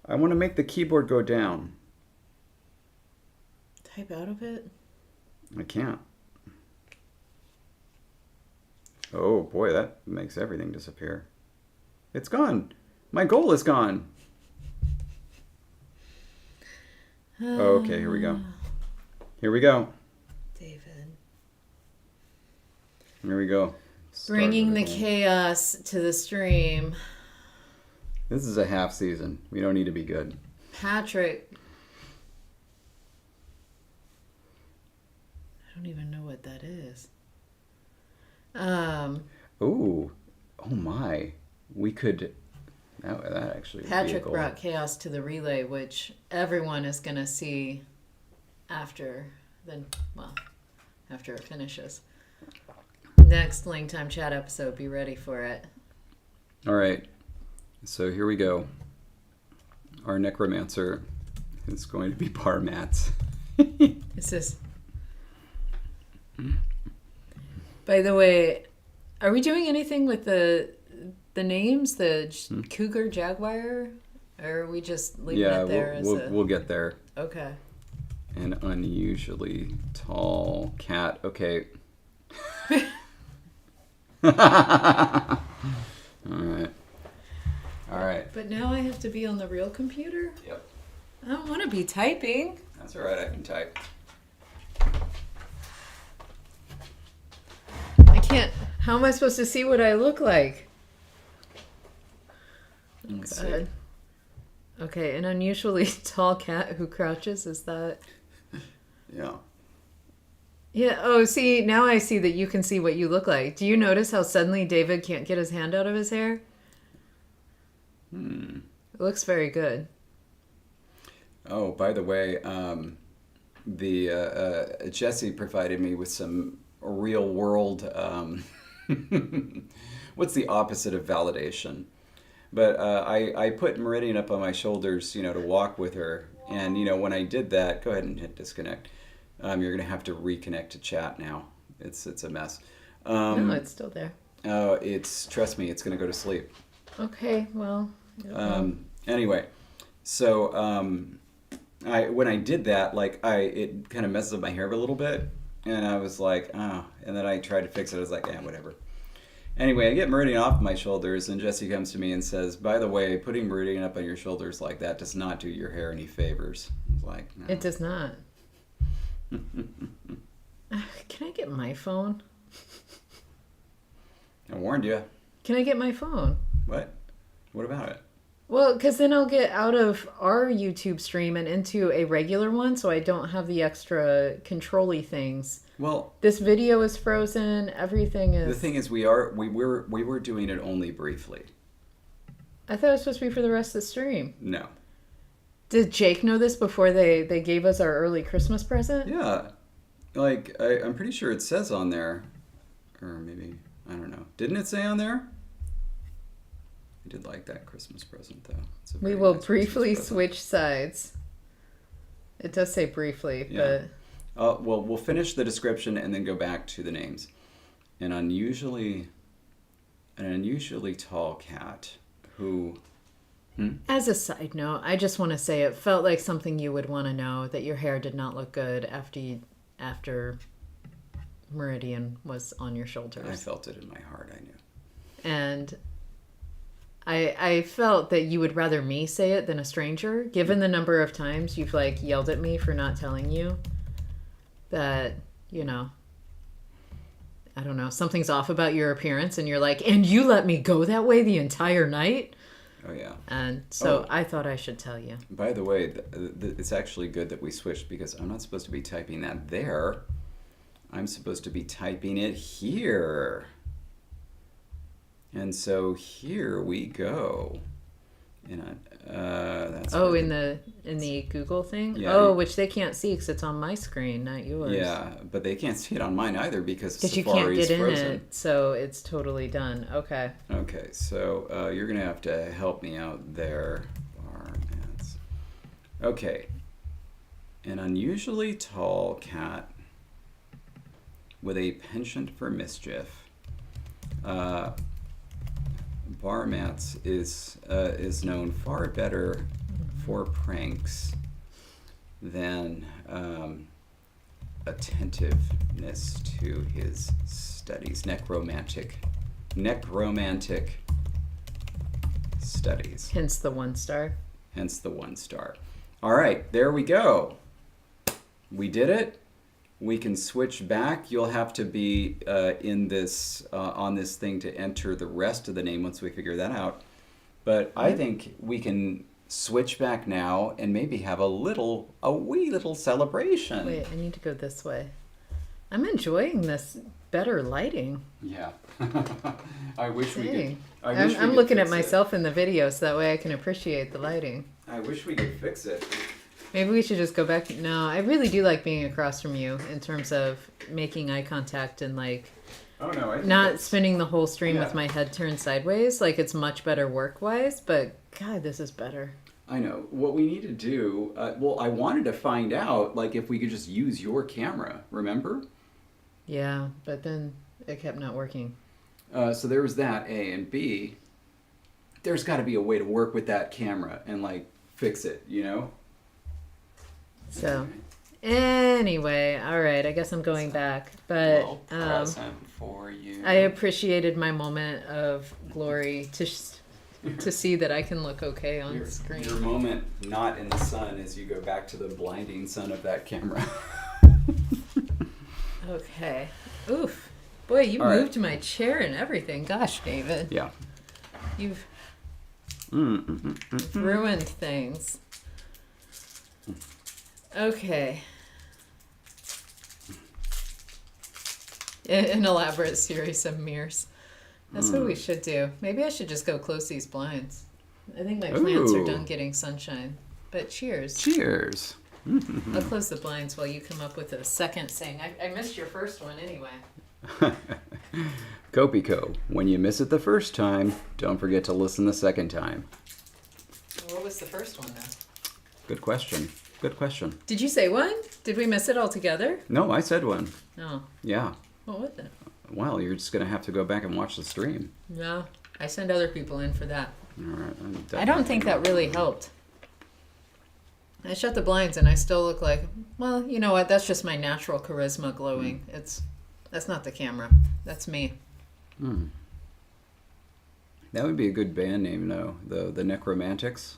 I want to make the keyboard go down. Type out of it? I can't. Oh boy, that makes everything disappear. It's gone. My goal is gone. Okay, here we go. Here we go. David. Here we go. Bringing the chaos to the stream. This is a half season. We don't need to be good. Patrick. I don't even know what that is. Oh my. We could... That actually would be a Patrick goal. brought chaos to the relay, which everyone is going to see after it finishes. Next LangTime chat episode, be ready for it. All right. So here we go. Our necromancer is going to be bar mats. This is... By the way, are we doing anything with the names? The cougar, jaguar? Or are we just leaving it there we'll get there. Okay. An unusually tall cat. Okay. All right. But now I have to be on the real computer? Yep. I don't want to be typing. That's all right. I can type. I can't. How am I supposed to see what I look like? Let's see. God. Okay, an unusually tall cat who crouches, is that... Yeah. Yeah, oh, see, now I see that you can see what you look like. Do you notice how suddenly David can't get his hand out of his hair? It looks very good. Oh, by the way, Jessie provided me with some real world. What's the opposite of validation? But I put Meridian up on my shoulders, to walk with her. And, when I did that, go ahead and hit disconnect. You're going to have to reconnect to chat now. It's a mess. No, it's still there. Trust me, it's going to go to sleep. Okay, well. Anyway, so when I did that, it kind of messes up my hair a little bit. And I was like, oh. And then I tried to fix it. I was like, whatever. Anyway, I get Meridian off my shoulders, and Jessie comes to me and says, by the way, putting Meridian up on your shoulders like that does not do your hair any favors. I was like, no. It does not. Can I get my phone? I warned you. Can I get my phone? What? What about it? Well, because then I'll get out of our YouTube stream and into a regular one, so I don't have the extra control-y things. Well, this video is frozen. Everything is. The thing is, we were doing it only briefly. I thought it was supposed to be for the rest of the stream. No. Did Jake know this before they gave us our early Christmas present? Yeah, I'm pretty sure it says on there, or maybe I don't know. Didn't it say on there? I did like that Christmas present though. We will briefly switch sides. It does say briefly, yeah. But. Well, we'll finish the description and then go back to the names. An unusually tall cat who... As a side note, I just want to say it felt like something you would want to know, that your hair did not look good after Meridian was on your shoulders. I felt it in my heart, I knew. And I felt that you would rather me say it than a stranger, given the number of times you've yelled at me for not telling you that, I don't know, something's off about your appearance, and you're like, and you let me go that way the entire night? Oh, yeah. And so I thought I should tell you. By the way, it's actually good that we switched, because I'm not supposed to be typing that there. I'm supposed to be typing it here. And so here we go. That's in the Google thing? Yeah, which they can't see because it's on my screen, not yours. Yeah, but they can't see it on mine either because you can't get in frozen. it, so it's totally done. Okay. Okay, so you're gonna have to help me out there. Okay. An unusually tall cat with a penchant for mischief. Barmats is known far better for pranks than attentiveness to his studies. Necromantic studies. Hence the 1 star. Hence the 1 star. All right, there we go. We did it. We can switch back. You'll have to be in this on this thing to enter the rest of the name once we figure that out. But I think we can switch back now and maybe have a wee little celebration. Wait, I need to go this way. I'm enjoying this better lighting. Yeah. I wish we could. I'm looking at myself in the video so that way I can appreciate the lighting. I wish we could fix it. Maybe we should just go back. No, I really do like being across from you in terms of making eye contact and not spending the whole stream with my head turned sideways. It's much better work-wise, but God, this is better. I know. What we need to do, I wanted to find out, if we could just use your camera, remember? Yeah, but then it kept not working. So there was that, A, and B, there's got to be a way to work with that camera and, fix it, So, anyway, all right, I guess I'm going back. But present for you. I appreciated my moment of glory to see that I can look okay on screen. Your moment not in the sun as you go back to the blinding sun of that camera. Okay. Oof. Boy, you moved my chair and everything. Gosh, David. Yeah. You've ruined things. Okay. An elaborate series of mirrors. That's what we should do. Maybe I should just go close these blinds. I think my plants are done getting sunshine. But cheers. Cheers. I'll close the blinds while you come up with a second saying. I missed your first one anyway. Kopiko, when you miss it the first time, don't forget to listen the second time. What was the first one then? Good question. Good question. Did you say one? Did we miss it altogether? No, I said one. No. Yeah. What was it? Well, you're just going to have to go back and watch the stream. No, I send other people in for that. All right. I don't think that really helped. I shut the blinds and I still look like, well, you know what? That's just my natural charisma glowing. That's not the camera. That's me. Hmm. That would be a good band name, though. The Necromantics.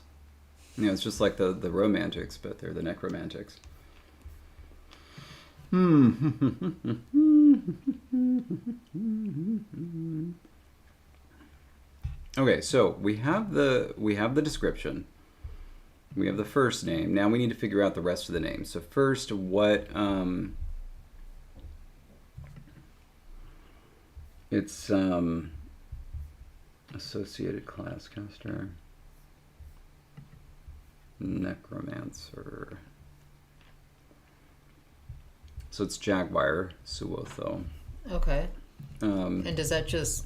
You know, it's just like the Romantics, but they're the Necromantics. Okay, so we have the description. We have the first name. Now we need to figure out the rest of the names. So first, what it's associated class caster, necromancer. So it's Jaguar Suwotho. Okay. And does that just...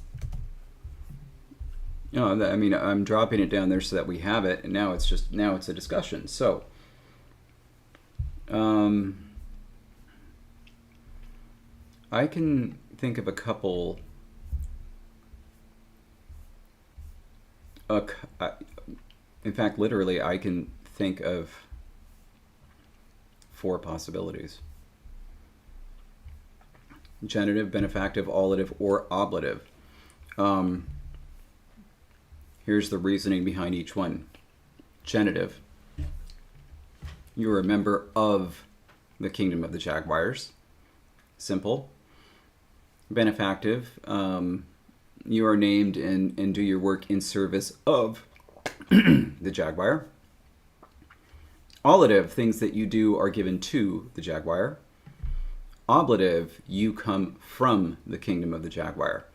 No, I mean, I'm dropping it down there so that we have it, and now it's a discussion. So, I can think of a couple. In fact, literally, I can think of 4 possibilities: genitive, benefactive, allative, or oblative. Here's the reasoning behind each one. Genitive. You're a member of the kingdom of the Jaguars. Simple. Benefactive. You are named and do your work in service of the Jaguar. Allative. Things that you do are given to the Jaguar. Oblative. You come from the kingdom of the Jaguar.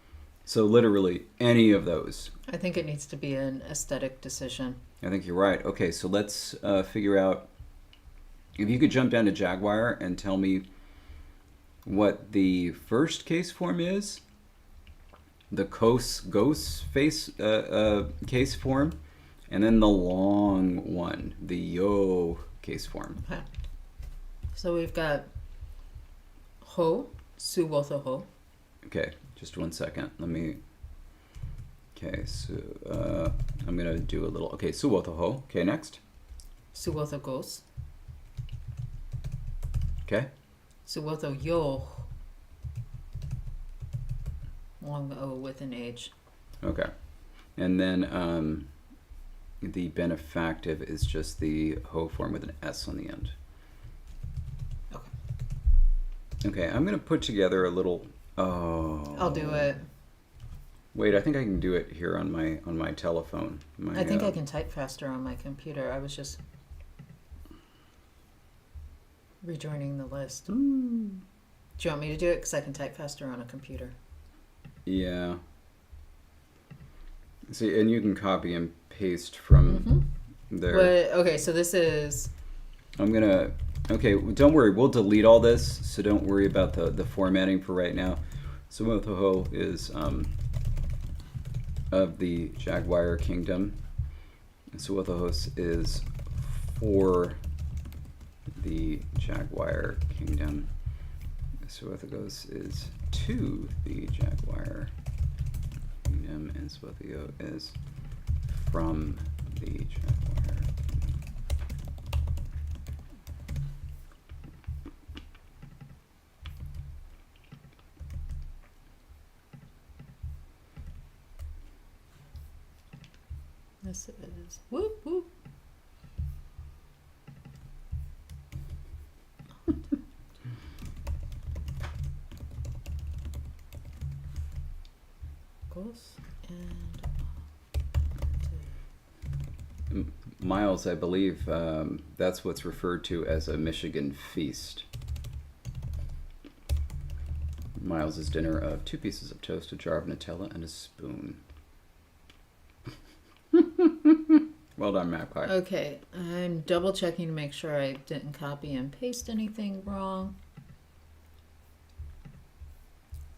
So literally any of those. I think it needs to be an aesthetic decision. I think you're right. Okay, so let's figure out, if you could jump down to Jaguar and tell me what the first case form is, the ghost face case form, and then the long one, the yo case form. Okay. So we've got ho, suwotho ho. Okay, just 1 second. Let me... Okay, so I'm going to do a little... Okay, suwotho ho. Okay, next. Suwotho gos. Okay. Suwotho yo. Long O with an H. Okay. And then the benefactive is just the ho form with an S on the end. Okay. Okay, I'm going to put together a little... Oh. I'll do it. Wait, I think I can do it here on my telephone. I think I can type faster on my computer. I was just rejoining the list. Ooh. Do you want me to do it? Because I can type faster on a computer. Yeah. See, and you can copy and paste from there. Okay, so this is... I'm going to... Okay, don't worry. We'll delete all this, so don't worry about the formatting for right now. Suwotho is of the Jaguar Kingdom. Suwotho is for the Jaguar Kingdom. Suwotho is to the Jaguar Kingdom, and Suwotho is from the Jaguar Kingdom. This is... Whoop, whoop. And Miles, I believe that's what's referred to as a Michigan feast. Miles's dinner of 2 pieces of toast, a jar of Nutella, and a spoon. Well done, Magpie. Okay, I'm double checking to make sure I didn't copy and paste anything wrong.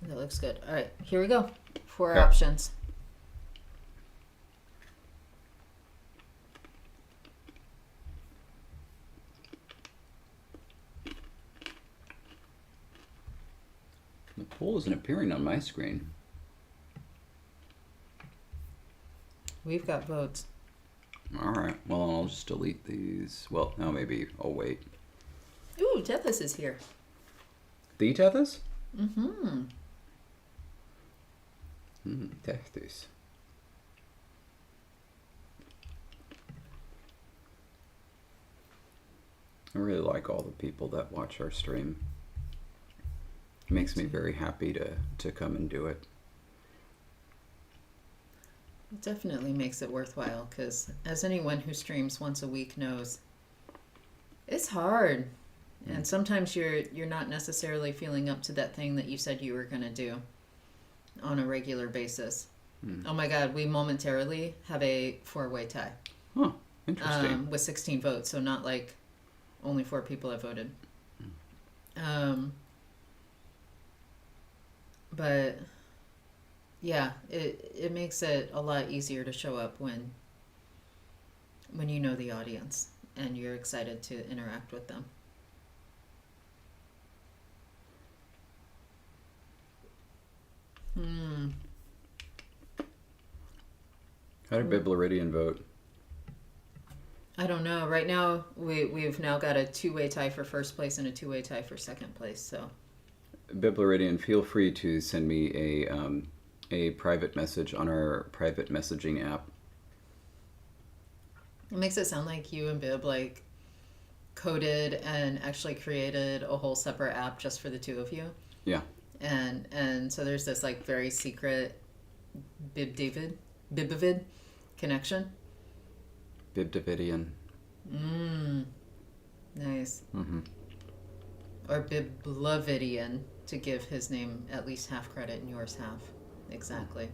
That looks good. All right, here we go. 4 Okay. options. The poll isn't appearing on my screen. We've got votes. All right. Well, I'll just delete these. Well, no, maybe I'll wait. Ooh, Tethys is here. The Tethys? Mm-hmm. Tethys. I really like all the people that watch our stream. It makes me very happy to come and do it. It definitely makes it worthwhile because, as anyone who streams once a week knows, it's hard, and sometimes you're not necessarily feeling up to that thing that you said you were going to do on a regular basis. Oh my God, we momentarily have a 4-way tie. Huh, interesting. With 16 votes, so not like only 4 people have voted. But yeah, it makes it a lot easier to show up when you know the audience and you're excited to interact with them. How did Biblaridian vote? I don't know. Right now, we've now got a 2-way tie for first place and a 2-way tie for second place. So, Biblaridian, feel free to send me a private message on our private messaging app. it makes it sound like you and Bib like coded and actually created a whole separate app just for the two of you. Yeah. And so there's this like very secret Bibavid connection. Bibdavidian. Nice. Mm-hmm. Or Biblavidian, to give his name at least half credit and yours half. Exactly.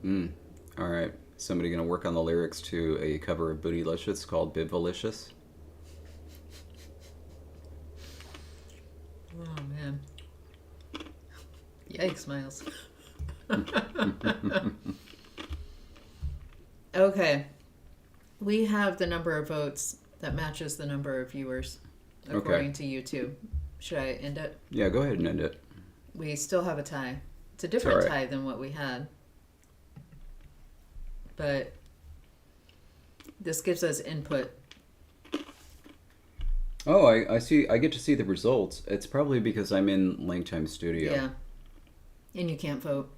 All right. Somebody gonna work on the lyrics to a cover of Bootylicious called Bibvalicious? Oh man. Yikes, Miles. Okay. We have the number of votes that matches the number of viewers according to YouTube. Should I end it? Yeah, go ahead and end it. We still have a tie. It's a different All right. tie than what we had. But this gives us input. Oh, I see. I get to see the results. It's probably because I'm in LangTime Studio. Yeah. And you can't vote.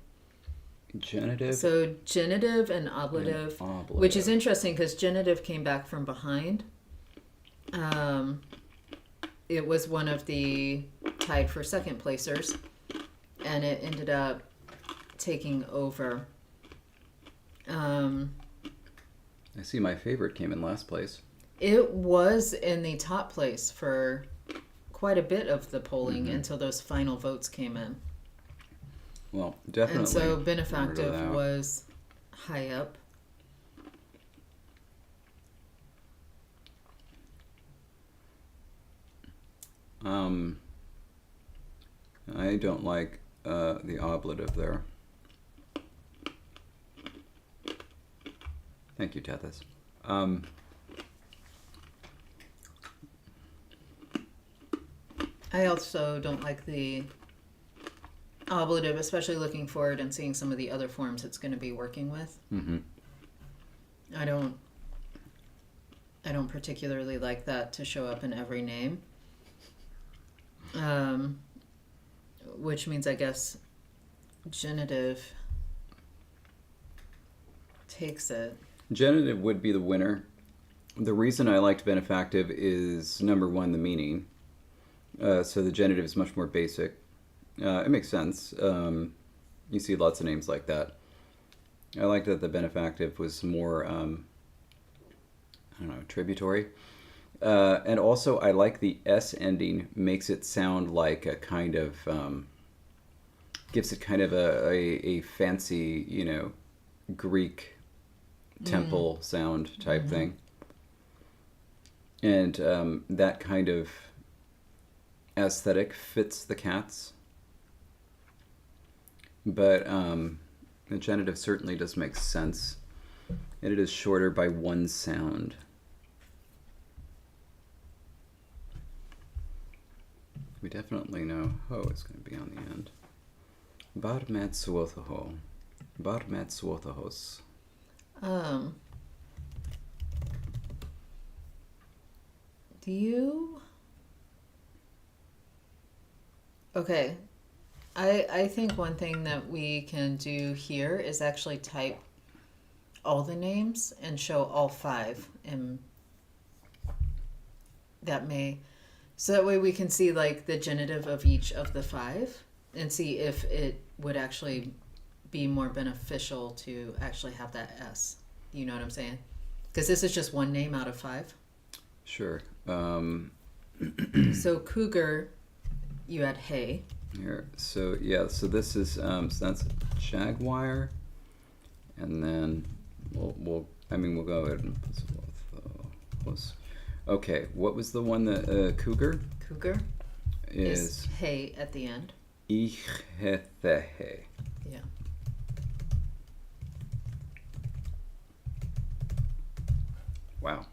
Genitive. So genitive and ablative, which is interesting because genitive came back from behind. It was one of the tied for second placers, and it ended up taking over. I see my favorite came in last place. It was in the top place for quite a bit of the polling until those final votes came in. Well, definitely. And so remember Benefactive that. was high up. I don't like the ablative there. Thank you, Tethys. I also don't like the ablative, especially looking forward and seeing some of the other forms it's going to be working with. Mm-hmm. I don't particularly like that to show up in every name. Which means, I guess, genitive takes it. Genitive would be the winner. The reason I liked Benefactive is, number one, the meaning. So the genitive is much more basic. It makes sense. You see lots of names like that. I liked that the Benefactive was more, tributary. And also, I like the S ending, makes it sound like a kind of, gives it kind of a fancy, Greek temple sound type thing. And that kind of aesthetic fits the cats. But the genitive certainly does make sense. And it is shorter by one sound. We definitely know ho is going to be on the end. Bar metsuotho. Bar metsuothos. Do you? Okay. I think one thing that we can do here is actually type all the names and show all 5, and that may, so that way we can see like the genitive of each of the 5 and see if it would actually be more beneficial to actually have that S. You know what I'm saying? Because this is just one name out of 5. Sure. So cougar, you had hay. Here, so yeah, so this is so that's jaguar, and then we'll go ahead and put both. Okay, what was the one that cougar? Cougar is hay at the end. Ichethehe. Yeah. Wow,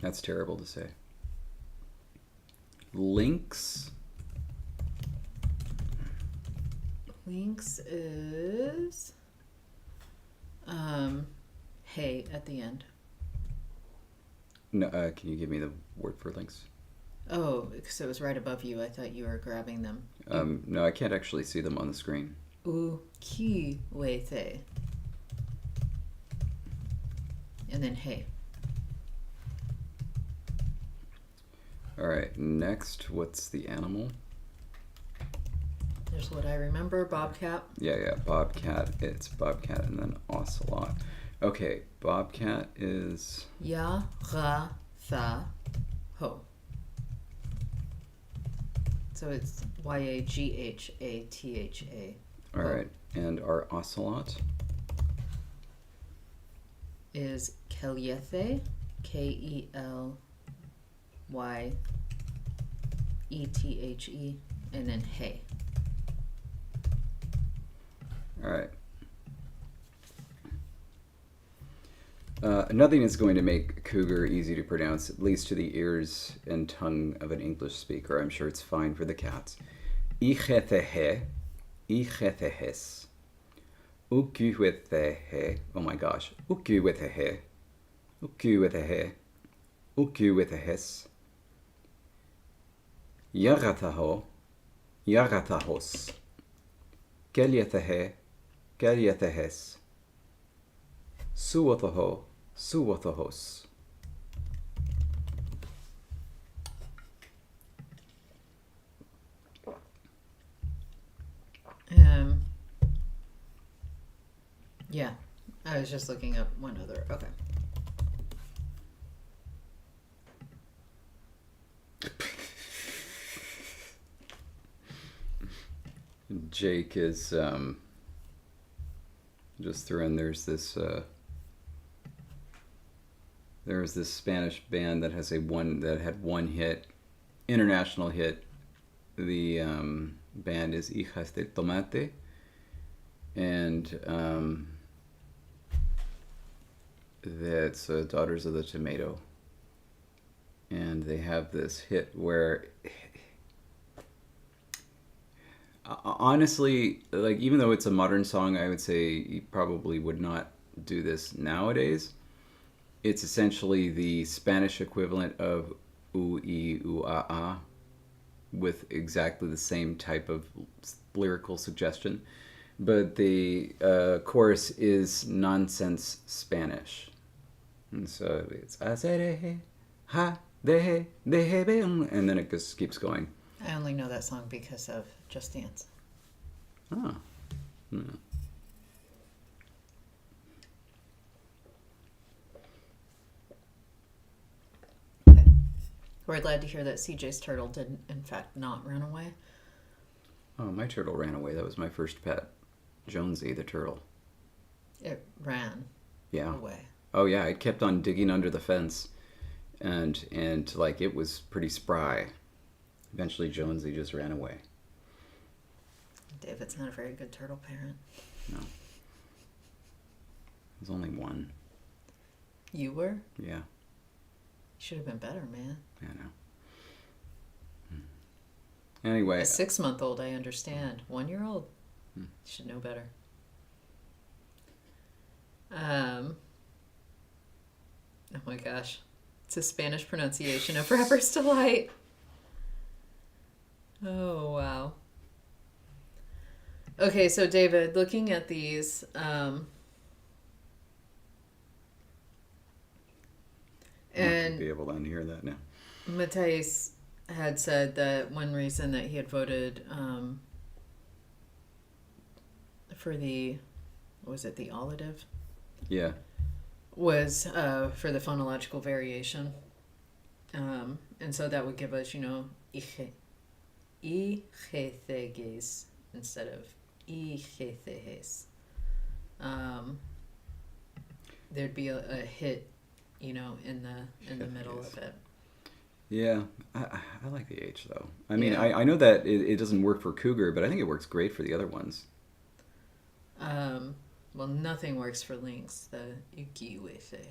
that's terrible to say. Lynx. Lynx is hay at the end. No, can you give me the word for lynx? Oh, because it was right above you. I thought you were grabbing them. No, I can't actually see them on the screen. Ukiwethe. And then hay. All right, next, what's the animal? There's what I remember, bobcat. Yeah, bobcat. It's bobcat and then ocelot. Okay, bobcat is... Ya-ra-tha-ho. So it's Y-A-G-H-A-T-H-A. All right, and our ocelot? Is Kelyethe, K-E-L-Y-E-T-H-E, and then hay. All right. Nothing is going to make cougar easy to pronounce, at least to the ears and tongue of an English speaker. I'm sure it's fine for the cats. Ichethehe, ichethehes, ukiwethehe. Oh my gosh. Ukiwethehe, ukiwethehe, ukiwethehes. Yagathaho, yagathahos. Kelyethehe, kelyethehes. Suothaho, suothahos. Yeah, I was just looking up one other. Okay. Jake is just throwing. There's this Spanish band that has had one hit, international hit. The band is Hijas del Tomate, and that's Daughters of the Tomato, and they have this hit where. Honestly, like, even though it's a modern song, I would say you probably would not do this nowadays. It's essentially the Spanish equivalent of ooh, ee, ooh, ah, ah, with exactly the same type of lyrical suggestion. But the chorus is nonsense Spanish. And so it's ha, de, and then it just keeps going. I only know that song because of Just Dance. Oh. Hmm. Okay. We're glad to hear that CJ's turtle did, in fact, not run away. Oh, my turtle ran away. That was my first pet. Jonesy the turtle. It ran Yeah. away. Oh yeah, it kept on digging under the fence, and like it was pretty spry. Eventually, Jonesy just ran away. David's not a very good turtle parent. No, there's only one. You were? Yeah, You should have been better, man. I know. Anyway, A 6-month-old, I understand. 1-year-old, you should know better. Oh my gosh. It's a Spanish pronunciation of Rapper's Delight. Oh, wow. Okay, so David, looking at these, and be able to unhear that now. Matthijs had said that one reason that he had voted for the, what was it, the olative? Yeah. Was for the phonological variation. And so that would give us, ijetheges instead of ijetheges. There'd be a hit, in the middle of it. Yeah, I like the H though. I mean, I know that it doesn't work for cougar, but I think it works great for the other ones. Well, nothing works for lynx. The ukiwethe.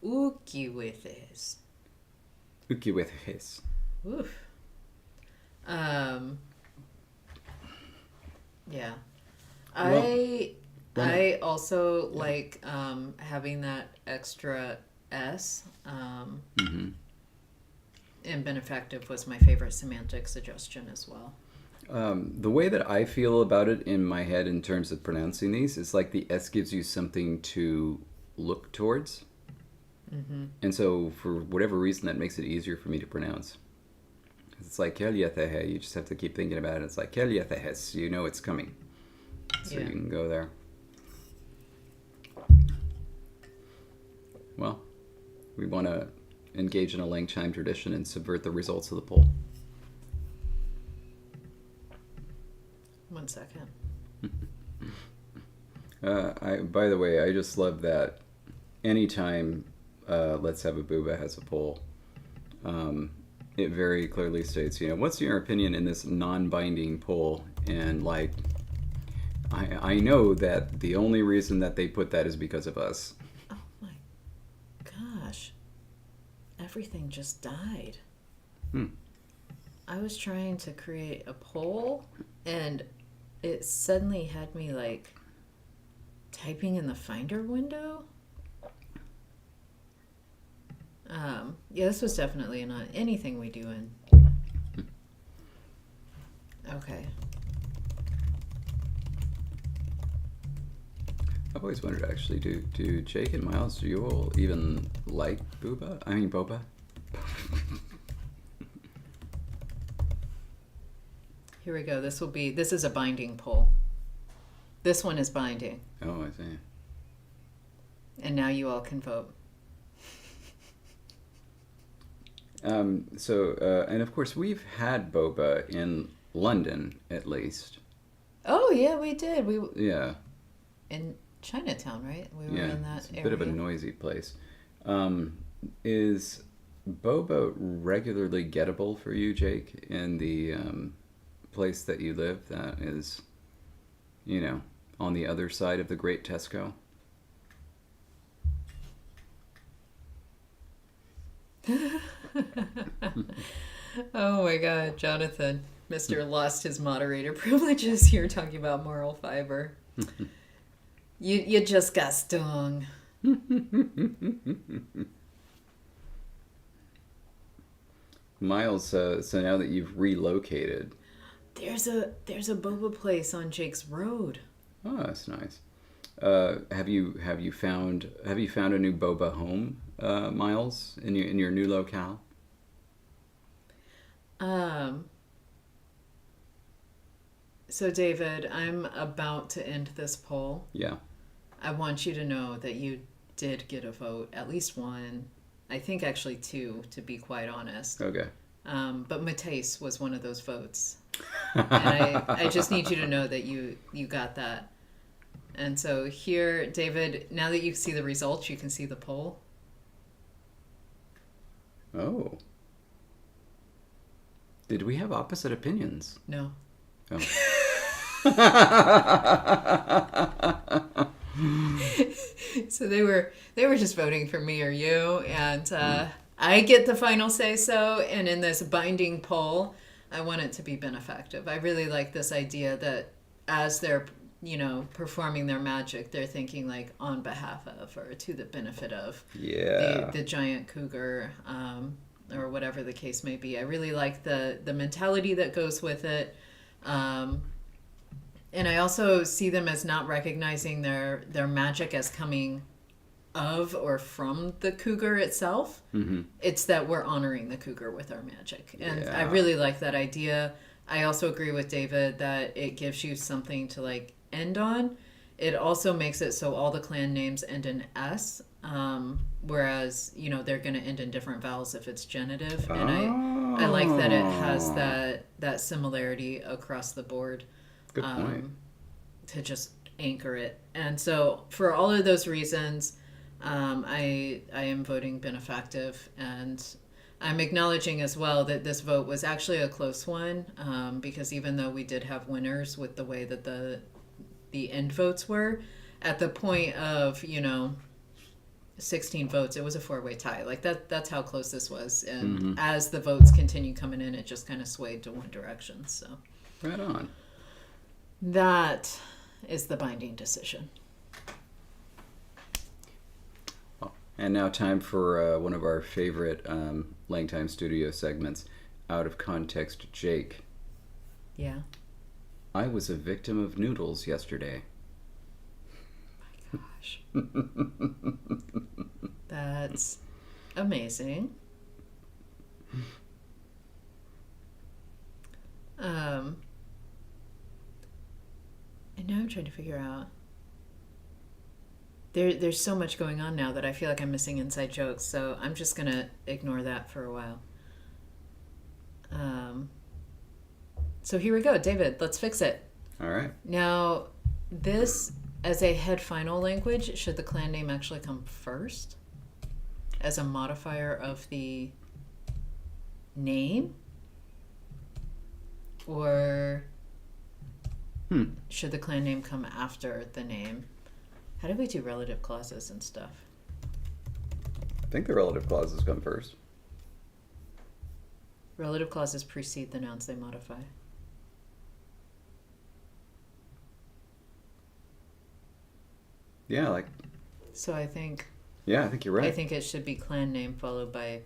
Ukiwethes. Ukiwethes. Oof. Yeah. I also like having that extra S. And benefactive was my favorite semantic suggestion as well. The way that I feel about it in my head in terms of pronouncing these is like the S gives you something to look towards. And so for whatever reason that makes it easier for me to pronounce. It's like kelyethehe, you just have to keep thinking about it. It's like kelyethehes, you know it's coming. So you can go there. Well, we want to engage in a LangTime tradition and subvert the results of the poll. 1 second. By the way, I just love that anytime Let's Have a Booba has a poll, it very clearly states, what's your opinion in this non-binding poll? And like, I know that the only reason that they put that is because of us. Oh my gosh. Everything just died. I was trying to create a poll and it suddenly had me like typing in the Finder window. This was definitely not anything we do in. Okay. I've always wondered, actually, do Jake and Miles, do you all even like Booba? I mean, Boba? Here we go. This is a binding poll. This one is binding. Oh, I see. And now you all can vote. And of course, we've had Boba in London, at least. Oh, yeah, we did. Yeah. In Chinatown, right? We were in that it's a area. bit of a noisy place. Is Boba regularly gettable for you, Jake, in the place that you live that is, on the other side of the Great Tesco? Oh my God, Jonathan. Mr. lost his moderator privileges here talking about moral fiber. You just got stung. Miles, so now that you've relocated, There's a boba place on Jake's Road. oh, that's nice. Have you found a new boba home, Miles, in your new locale? So David, I'm about to end this poll. Yeah. I want you to know that you did get a vote, at least one. I think actually two, to be quite honest. Okay. But Matthijs was one of those votes. And I just need you to know that you got that. And so here, David, now that you see the results, you can see the poll. Oh. Did we have opposite opinions? No. Oh. So they were just voting for me or you, and I get the final say so. And in this binding poll, I want it to be benefactive. I really like this idea that as they're performing their magic, they're thinking like on behalf of or to the benefit of the giant cougar, or whatever the case may be. I really like the mentality that goes with it. And I also see them as not recognizing their magic as coming of or from the cougar itself. Mm-hmm. It's that we're honoring the cougar with our magic. And I really like that idea. I also agree with David that it gives you something to like end on. It also makes it so all the clan names end in S, whereas they're going to end in different vowels if it's genitive. And I like that it has that similarity across the board. Good point. To just anchor it. And so for all of those reasons, I am voting benefactive, and I'm acknowledging as well that this vote was actually a close one, because even though we did have winners with the way that the end votes were, at the point of 16 votes, it was a 4-way tie. Like that's how close this was. And as the votes continue coming in, it just kind of swayed to one direction. So right on. That is the binding decision. And now time for one of our favorite LangTime Studio segments, Out of Context Jake. Yeah. I was a victim of noodles yesterday. Oh my gosh. That's amazing. And now I'm trying to figure out. There's so much going on now that I feel like I'm missing inside jokes, so I'm just going to ignore that for a while. So here we go. David, let's fix it. All right. Now, this, as a head final language, should the clan name actually come first as a modifier of the name? Or should the clan name come after the name? How do we do relative clauses and stuff? I think the relative clauses come first. Relative clauses precede the nouns they modify. Yeah, So I think... Yeah, I think you're right. I think it should be clan name followed by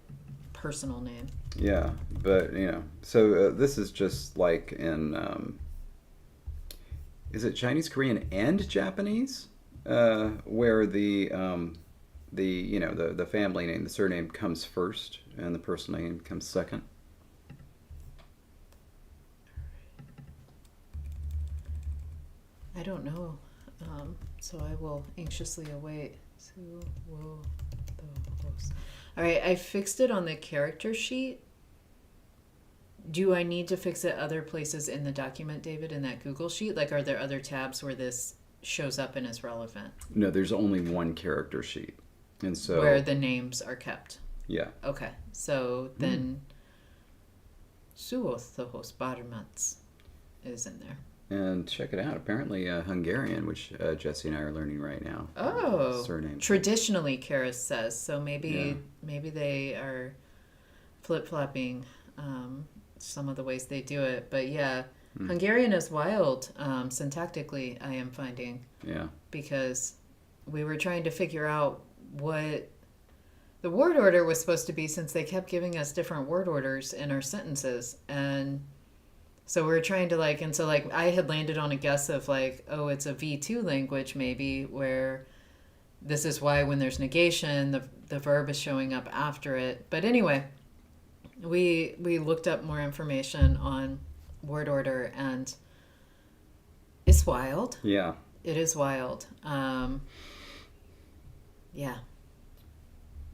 personal name. Yeah, but, so this is just like in... is it Chinese, Korean, and Japanese? Where the family name, the surname comes first, and the personal name comes second. I don't know, so I will anxiously await. All right, I fixed it on the character sheet. Do I need to fix it other places in the document, David, in that Google sheet? Like, are there other tabs where this shows up and is relevant? No, there's only one character sheet. And so... Where the names are kept. Yeah. Okay, so then Suothos Barmats is in there. And check it out. Apparently Hungarian, which Jessie and I are learning right now. Oh. Surname. Traditionally, Karis says. So maybe they are flip-flopping some of the ways they do it. But yeah, Hungarian is wild syntactically, I am finding. Yeah. Because we were trying to figure out what the word order was supposed to be, since they kept giving us different word orders in our sentences. And so we were trying to I had landed on a guess of it's a V2 language maybe, where this is why when there's negation, the verb is showing up after it. But anyway, we looked up more information on word order, and it's wild. Yeah. It is wild. Yeah.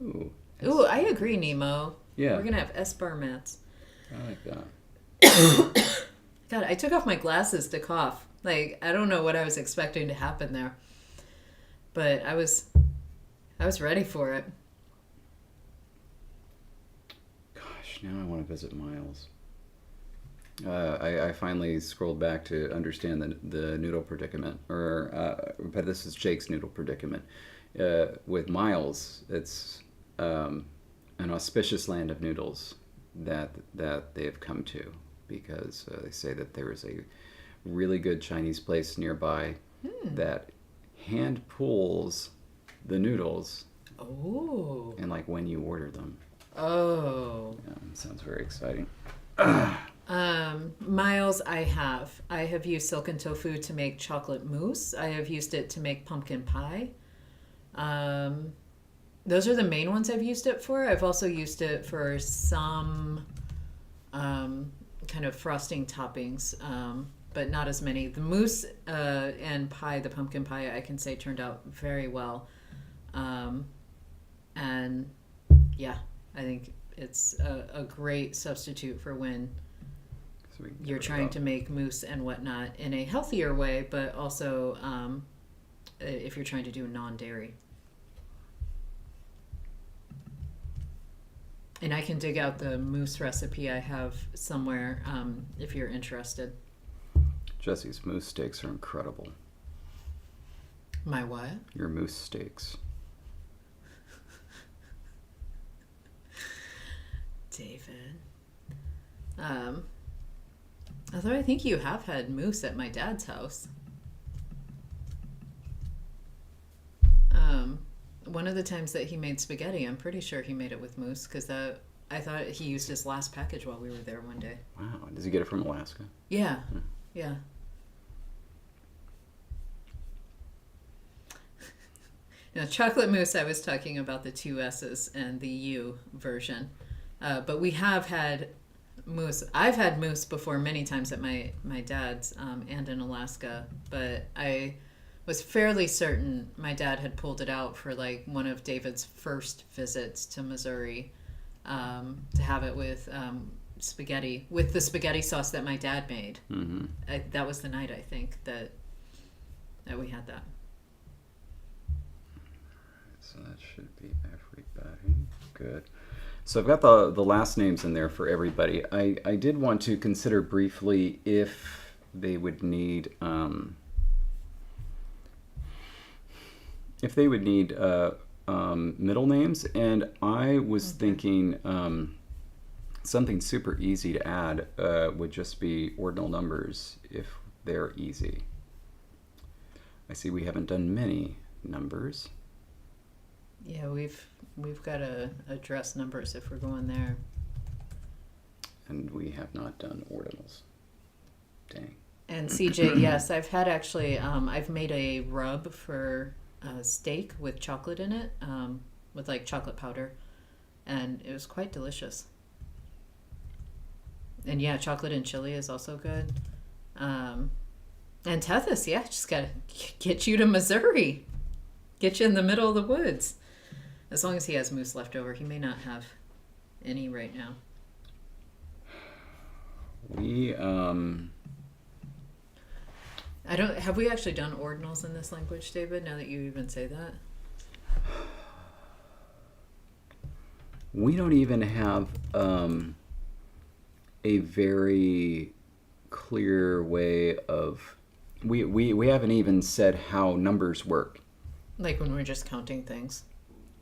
Ooh, I agree, Nemo. Yeah. We're going to have S-bar mats. I like that. God, I took off my glasses to cough. Like, I don't know what I was expecting to happen there. But I was ready for it. Gosh, now I want to visit Miles. I finally scrolled back to understand the noodle predicament, but this is Jake's noodle predicament. With Miles, it's an auspicious land of noodles that they have come to, because they say that there is a really good Chinese place nearby that hand pulls the noodles. Oh. And like when you order them. Oh. Yeah, sounds very exciting. Miles, I have used silken tofu to make chocolate mousse. I have used it to make pumpkin pie. Those are the main ones I've used it for. I've also used it for some kind of frosting toppings, but not as many. The mousse and pie, the pumpkin pie, I can say turned out very well. And yeah, I think it's a great substitute for when you're trying to make mousse and whatnot in a healthier way, but also if you're trying to do non-dairy. And I can dig out the mousse recipe I have somewhere if you're interested. Jessie's mousse steaks are incredible. My what? Your mousse steaks. David. Although I think you have had mousse at my dad's house. One of the times that he made spaghetti, I'm pretty sure he made it with mousse, because I thought he used his last package while we were there one day. Wow. Does he get it from Alaska? Yeah. Yeah. Now, chocolate mousse, I was talking about the 2 S's and the U version. But we have had mousse. I've had mousse before many times at my dad's and in Alaska, but I was fairly certain my dad had pulled it out for like one of David's first visits to Missouri to have it with spaghetti, with the spaghetti sauce that my dad made. Mm-hmm. That was the night, I think, that we had that. So that should be everybody. Good. So I've got the last names in there for everybody. I did want to consider briefly if they would need middle names, and I was thinking something super easy to add would just be ordinal numbers if they're easy. I see we haven't done many numbers. Yeah, we've got to address numbers if we're going there. And we have not done ordinals. Dang. And CJ, yes, I've had actually, I've made a rub for steak with chocolate in it, with like chocolate powder, and it was quite delicious. And yeah, chocolate and chili is also good. And Tethys, yeah, just gotta get you to Missouri. Get you in the middle of the woods. As long as he has mousse left over. He may not have any right now. Have we actually done ordinals in this language, David, now that you even say that? We don't even have a very clear way of... We haven't even said how numbers work. Like when we're just counting things.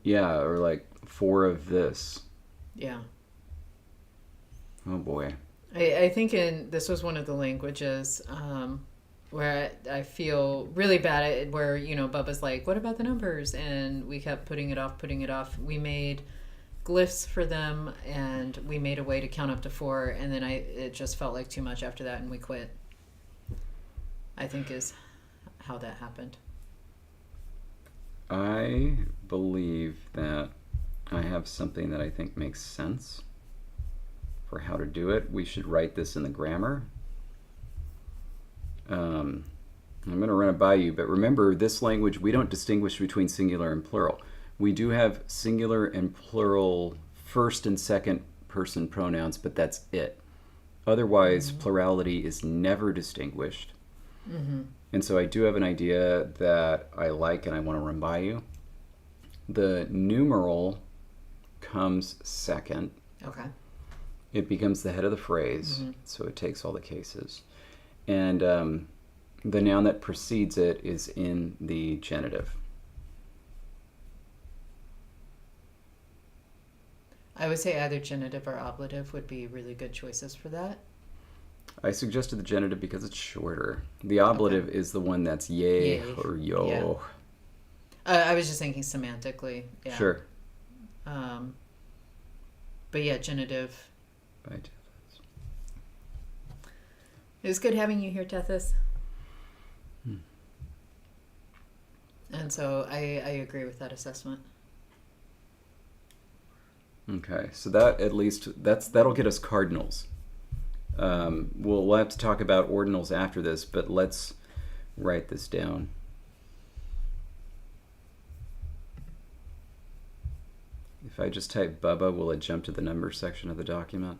Yeah, or like 4 of this. Yeah. Oh boy. I think this was one of the languages where I feel really bad at it, where, Bubba's like, what about the numbers? And we kept putting it off. We made glyphs for them, and we made a way to count up to 4, and then it just felt like too much after that, and we quit. I think is how that happened. I believe that I have something that I think makes sense for how to do it. We should write this in the grammar. I'm going to run it by you, but remember, this language, we don't distinguish between singular and plural. We do have singular and plural first and second person pronouns, but that's it. Otherwise, plurality is never distinguished. Mm-hmm. And so I do have an idea that I like and I want to run by you. The numeral comes second. Okay. It becomes the head of the phrase, Mm-hmm. so it takes all the cases. And the noun that precedes it is in the genitive. I would say either genitive or ablative would be really good choices for that. I suggested the genitive because it's shorter. The ablative is the one that's yay, or yo. Yeah. I was just thinking semantically. Yeah. Sure. But yeah, genitive. By It was good having you here, Tethys. And so I agree with that assessment. Okay, so that at least that'll get us cardinals. We'll have to talk about ordinals after this, but let's write this down. If I just type Bubba, will it jump to the number section of the document?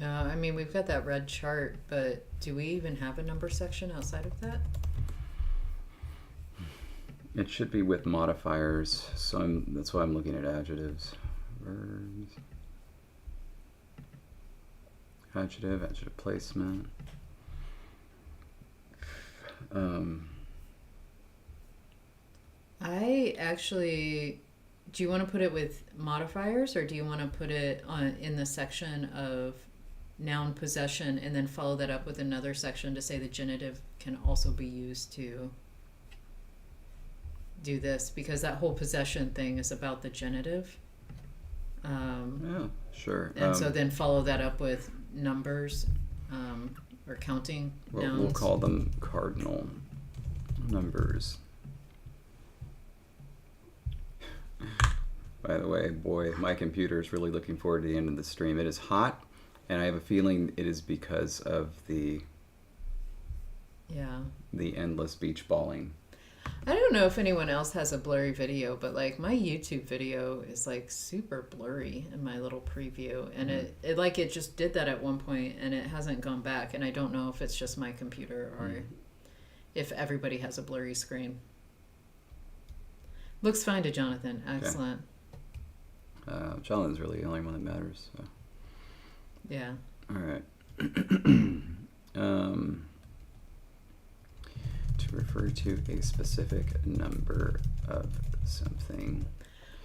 I mean, we've got that red chart, but do we even have a number section outside of that? It should be with modifiers, so that's why I'm looking at adjectives. Verbs. Adjective placement. I actually, do you want to put it with modifiers, or do you want to put it in the section of noun possession and then follow that up with another section to say the genitive can also be used to do this, because that whole possession thing is about the genitive. Yeah, sure. And so then follow that up with numbers or counting nouns. We'll call them cardinal numbers. By the way, boy, my computer is really looking forward to the end of the stream. It is hot, and I have a feeling it is because of the endless beach balling. I don't know if anyone else has a blurry video, but like my YouTube video is like super blurry in my little preview, and it just did that at one point, and it hasn't gone back, and I don't know if it's just my computer or if everybody has a blurry screen. Looks fine to Jonathan. Excellent. Jonathan's really the only one that matters. So. Yeah. All right. To refer to a specific number of something.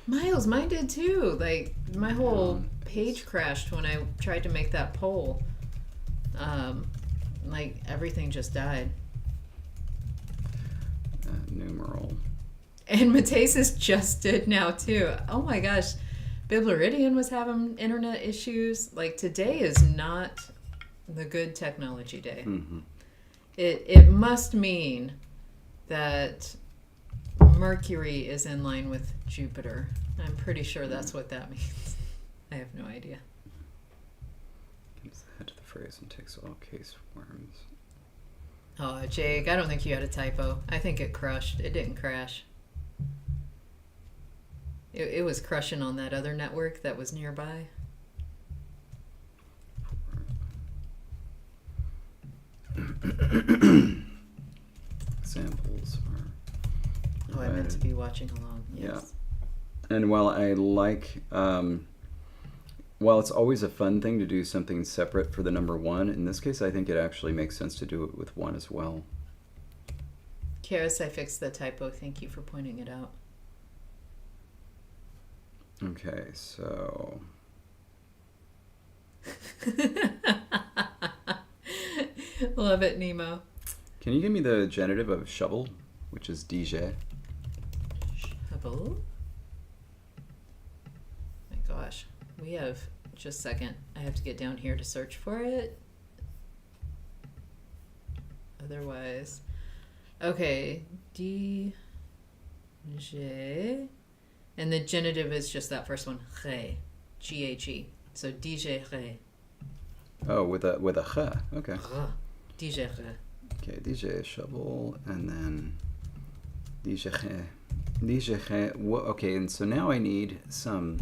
Miles, mine did too. Like my whole page crashed when I tried to make that poll. Like everything just died. Numeral. And Matesis just did now too. Oh my gosh. Bibleridian was having internet issues. Like today is not the good technology day. Mm-hmm. It must mean that Mercury is in line with Jupiter. I'm pretty sure that's what that means. I have no idea. Gives the head to the phrase and takes all case forms. Oh, Jake, I don't think you had a typo. I think it crushed. It didn't crash. It was crushing on that other network that was nearby. Samples are. Oh, I meant to be watching along. Yes. Yeah. And while I like, while it's always a fun thing to do something separate for the number one, in this case I think it actually makes sense to do it with one as well. Karis, I fixed the typo. Thank you for pointing it out. Okay, so. Love it, Nemo. Can you give me the genitive of shovel, which is DJ? Shovel? My gosh. We have just a second. I have to get down here to search for it. Otherwise. Okay. DJ. And the genitive is just that first one. Ghe. G-H-E. So DJ Ghe. Oh, with a ch. Okay. DJ Ghe. Okay, DJ shovel, and then DJ Ghe. DJ Ghe. Okay, and so now I need some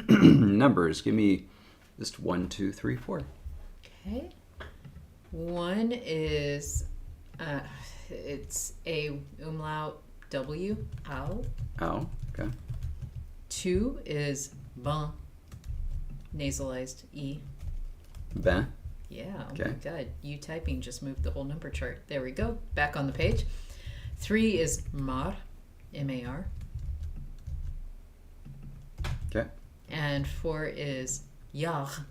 numbers. Give me just 1, 2, 3, 4. Okay. One is, it's a umlaut W, ow. Oh, okay. 2 is ben, nasalized E. Ben. Yeah, oh Okay. my god, you typing just moved the whole number chart. There we go, back on the page. 3 is mar, M-A-R. Okay. And 4 is yagh,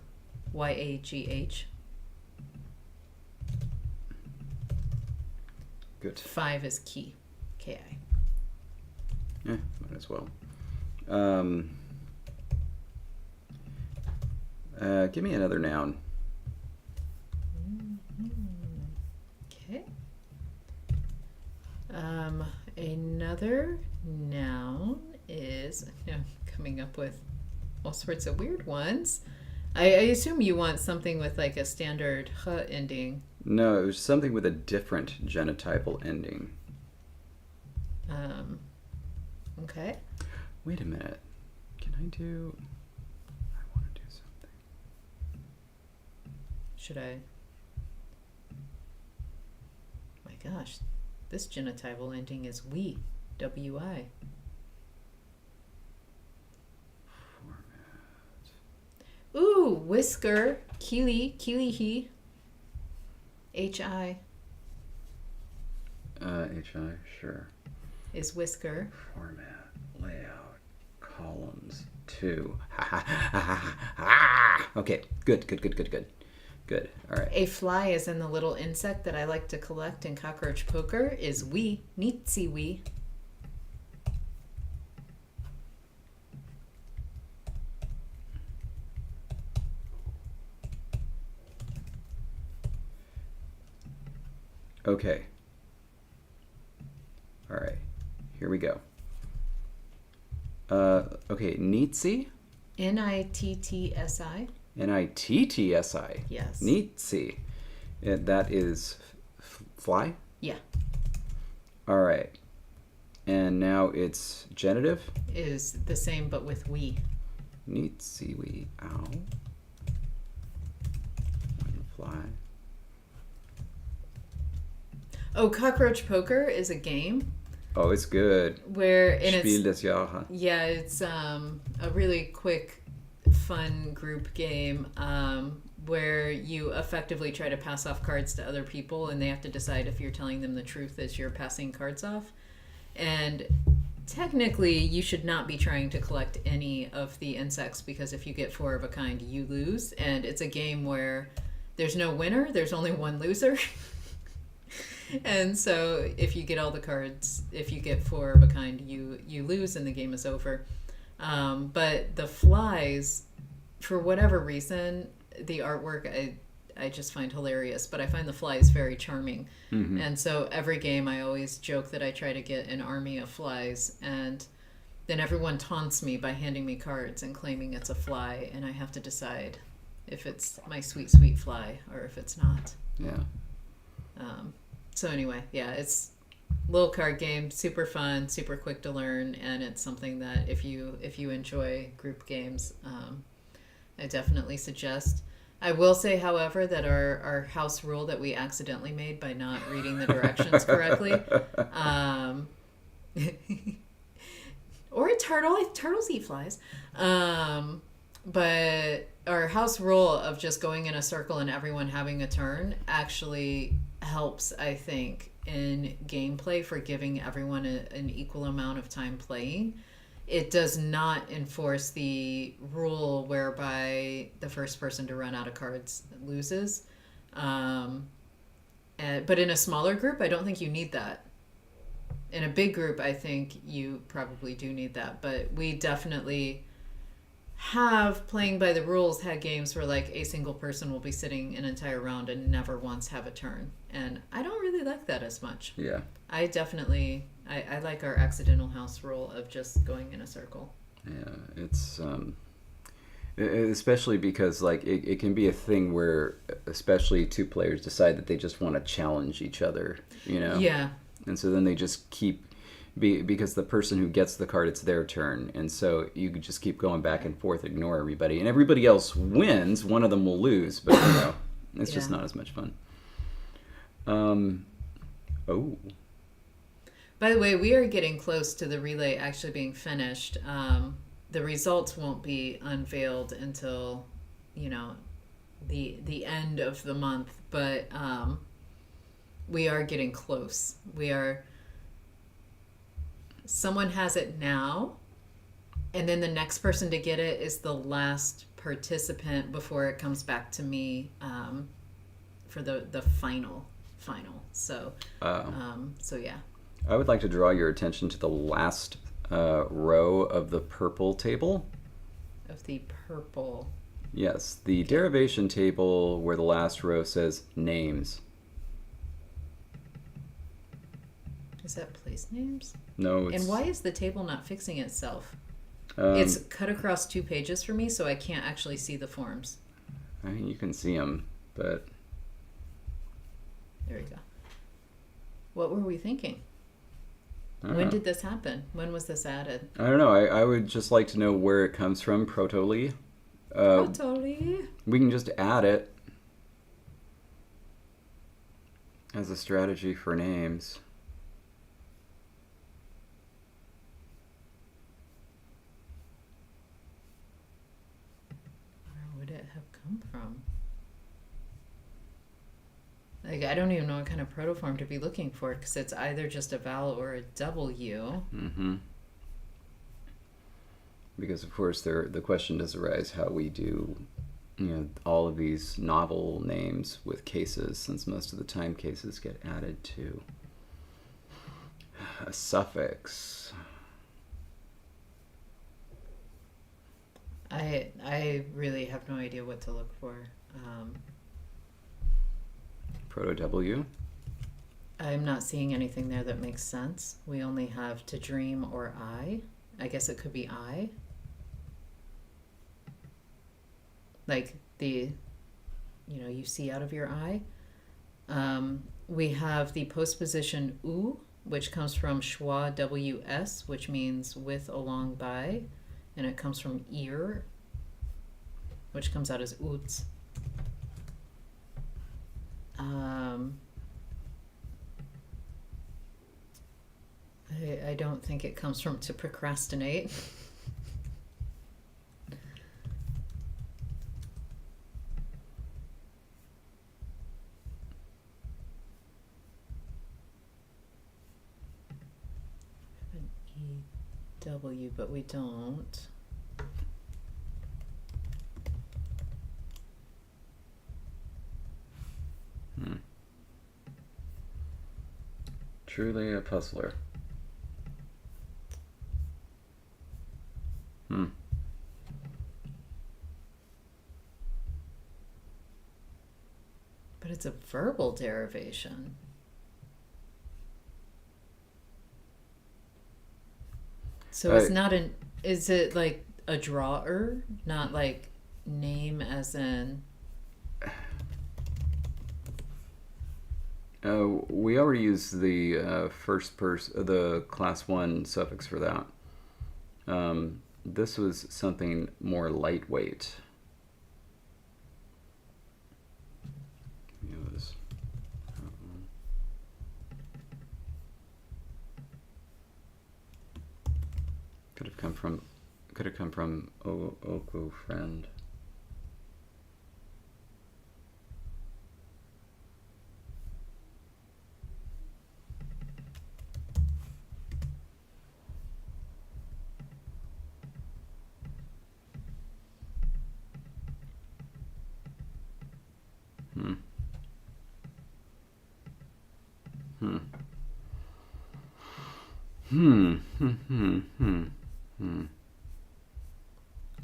Y-A-G-H. Good. 5 is ki, K-I. Yeah, might as well. Give me another noun. Okay. Another noun is, I'm coming up with all sorts of weird ones. I assume you want something with like a standard h ending. No, it was something with a different genitival ending. Okay. Wait a minute. Can I do... I want to do something. Should I? My gosh, this genitival ending is we, W-I. Ooh, whisker, kili, kilihi, H-I H-I, sure. is whisker. Format, layout, columns, 2. Okay, good. Good, all right. A fly is in the little insect that I like to collect in cockroach poker is we, nitsi we. Okay. All right, here we go. Okay, Nitsi? N-I-T-T-S-I. N-I-T-T-S-I. Yes. Nitsi. That is fly? Yeah. All right. And now it's genitive? Is the same but with we. Nitsi we. Ow. Fly. Oh, cockroach poker is a game Oh, it's good. where and Spiel it's des Jahres. yeah, it's a really quick, fun group game where you effectively try to pass off cards to other people, and they have to decide if you're telling them the truth as you're passing cards off. And technically, you should not be trying to collect any of the insects because if you get 4 of a kind, you lose. And it's a game where there's no winner; there's only one loser. And so if you get all the cards, if you get 4 of a kind, you lose and the game is over. But the flies, for whatever reason, the artwork I just find hilarious, but I find the flies very charming. Mm-hmm. And so every game I always joke that I try to get an army of flies, and then everyone taunts me by handing me cards and claiming it's a fly, and I have to decide if it's my sweet, sweet fly or if it's not. Yeah. So anyway, yeah, it's a little card game, super fun, super quick to learn, and it's something that if you enjoy group games, I definitely suggest. I will say, however, that our house rule that we accidentally made by not reading the directions correctly, or a turtle, turtles eat flies, but our house rule of just going in a circle and everyone having a turn actually helps, I think, in gameplay for giving everyone an equal amount of time playing. It does not enforce the rule whereby the first person to run out of cards loses. But in a smaller group, I don't think you need that. In a big group, I think you probably do need that. But we definitely have, playing by the rules, had games where like a single person will be sitting an entire round and never once have a turn. And I don't really like that as much. Yeah. I definitely, I like our accidental house rule of just going in a circle. Yeah, it's especially because like it can be a thing where especially 2 players decide that they just want to challenge each other, you know? Yeah. And so then they just keep because the person who gets the card, it's their turn, and so you could just keep going back and forth, ignore everybody, and everybody else wins. One of them will lose, but you know, it's just not as much fun. Oh. By the way, we are getting close to the relay actually being finished. The results won't be unveiled until, the end of the month, but we are getting close. Someone has it now, and then the next person to get it is the last participant before it comes back to me for the final. So, so yeah. I would like to draw your attention to the last row of the purple table. Of the purple. Yes, the derivation table where the last row says names. Is that place names? No. And why is the table not fixing itself? It's cut across 2 pages for me, so I can't actually see the forms. I mean, you can see them, but... There we go. What were we thinking? When did this happen? When was this added? I don't know. I would just like to know where it comes from, protoli. Protoli. We can just add it as a strategy for names. Where would it have come from? Like, I don't even know what kind of protoform to be looking for, because it's either just a vowel or a W. Mm-hmm. Because, of course, the question does arise how we do, all of these novel names with cases, since most of the time cases get added to a suffix. I really have no idea what to look for. Proto-W. I'm not seeing anything there that makes sense. We only have to dream or I. I guess it could be I. Like you see out of your eye. We have the postposition U, which comes from schwa WS, which means with, along, by. And it comes from ear, which comes out as uts. I don't think it comes from to procrastinate. An EW, but we don't. Truly a puzzler. But it's a verbal derivation. So it's not is it like a drawer, not like name as in... We already used the the class 1 suffix for that. This was something more lightweight. It was, could have come from Oko friend.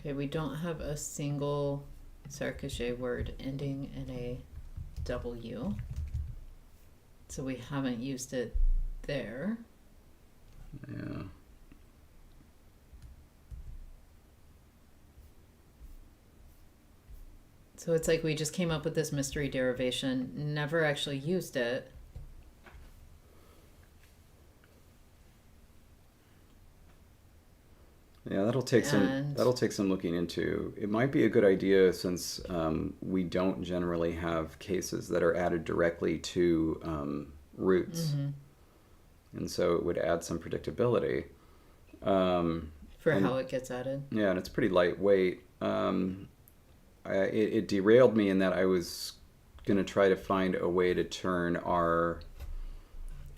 Okay, we don't have a single Sarkezhe word ending in a W, so we haven't used it there. Yeah. So it's like we just came up with this mystery derivation, never actually used it. Yeah, that'll take some looking into. It might be a good idea since we don't generally have cases that are added directly to roots, and so it would add some predictability for how it gets added. Yeah, and it's pretty lightweight. It derailed me in that I was going to try to find a way to turn our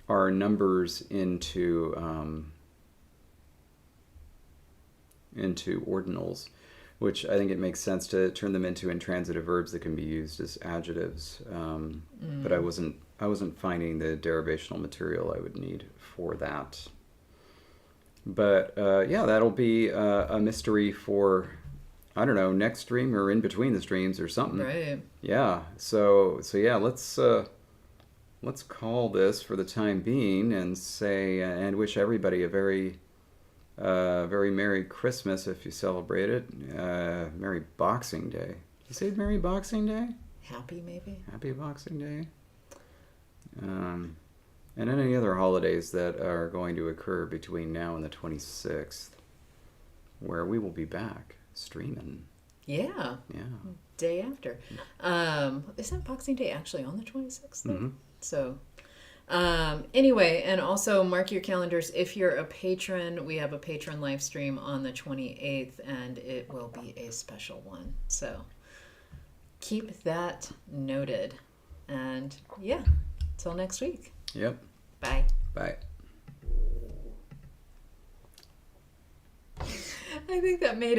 numbers into ordinals, which I think it makes sense to turn them into intransitive verbs that can be used as adjectives. But I wasn't finding the derivational material I would need for that. But yeah, that'll be a mystery for, I don't know, next stream or in between the streams or something. Right. Yeah. So yeah, let's call this for the time being and say and wish everybody a very Merry Christmas if you celebrate it. Merry Boxing Day. Did you say Merry Boxing Day? Happy, maybe? Happy Boxing Day. And any other holidays that are going to occur between now and the 26th, where we will be back streaming. Yeah. Yeah. Day after. Isn't Boxing Day actually on the 26th? Mm-hmm. So... anyway, and also mark your calendars. If you're a patron, we have a patron live stream on the 28th, and it will be a special one. So keep that noted. And yeah, till next week. Yep. Bye. Bye. I think that made it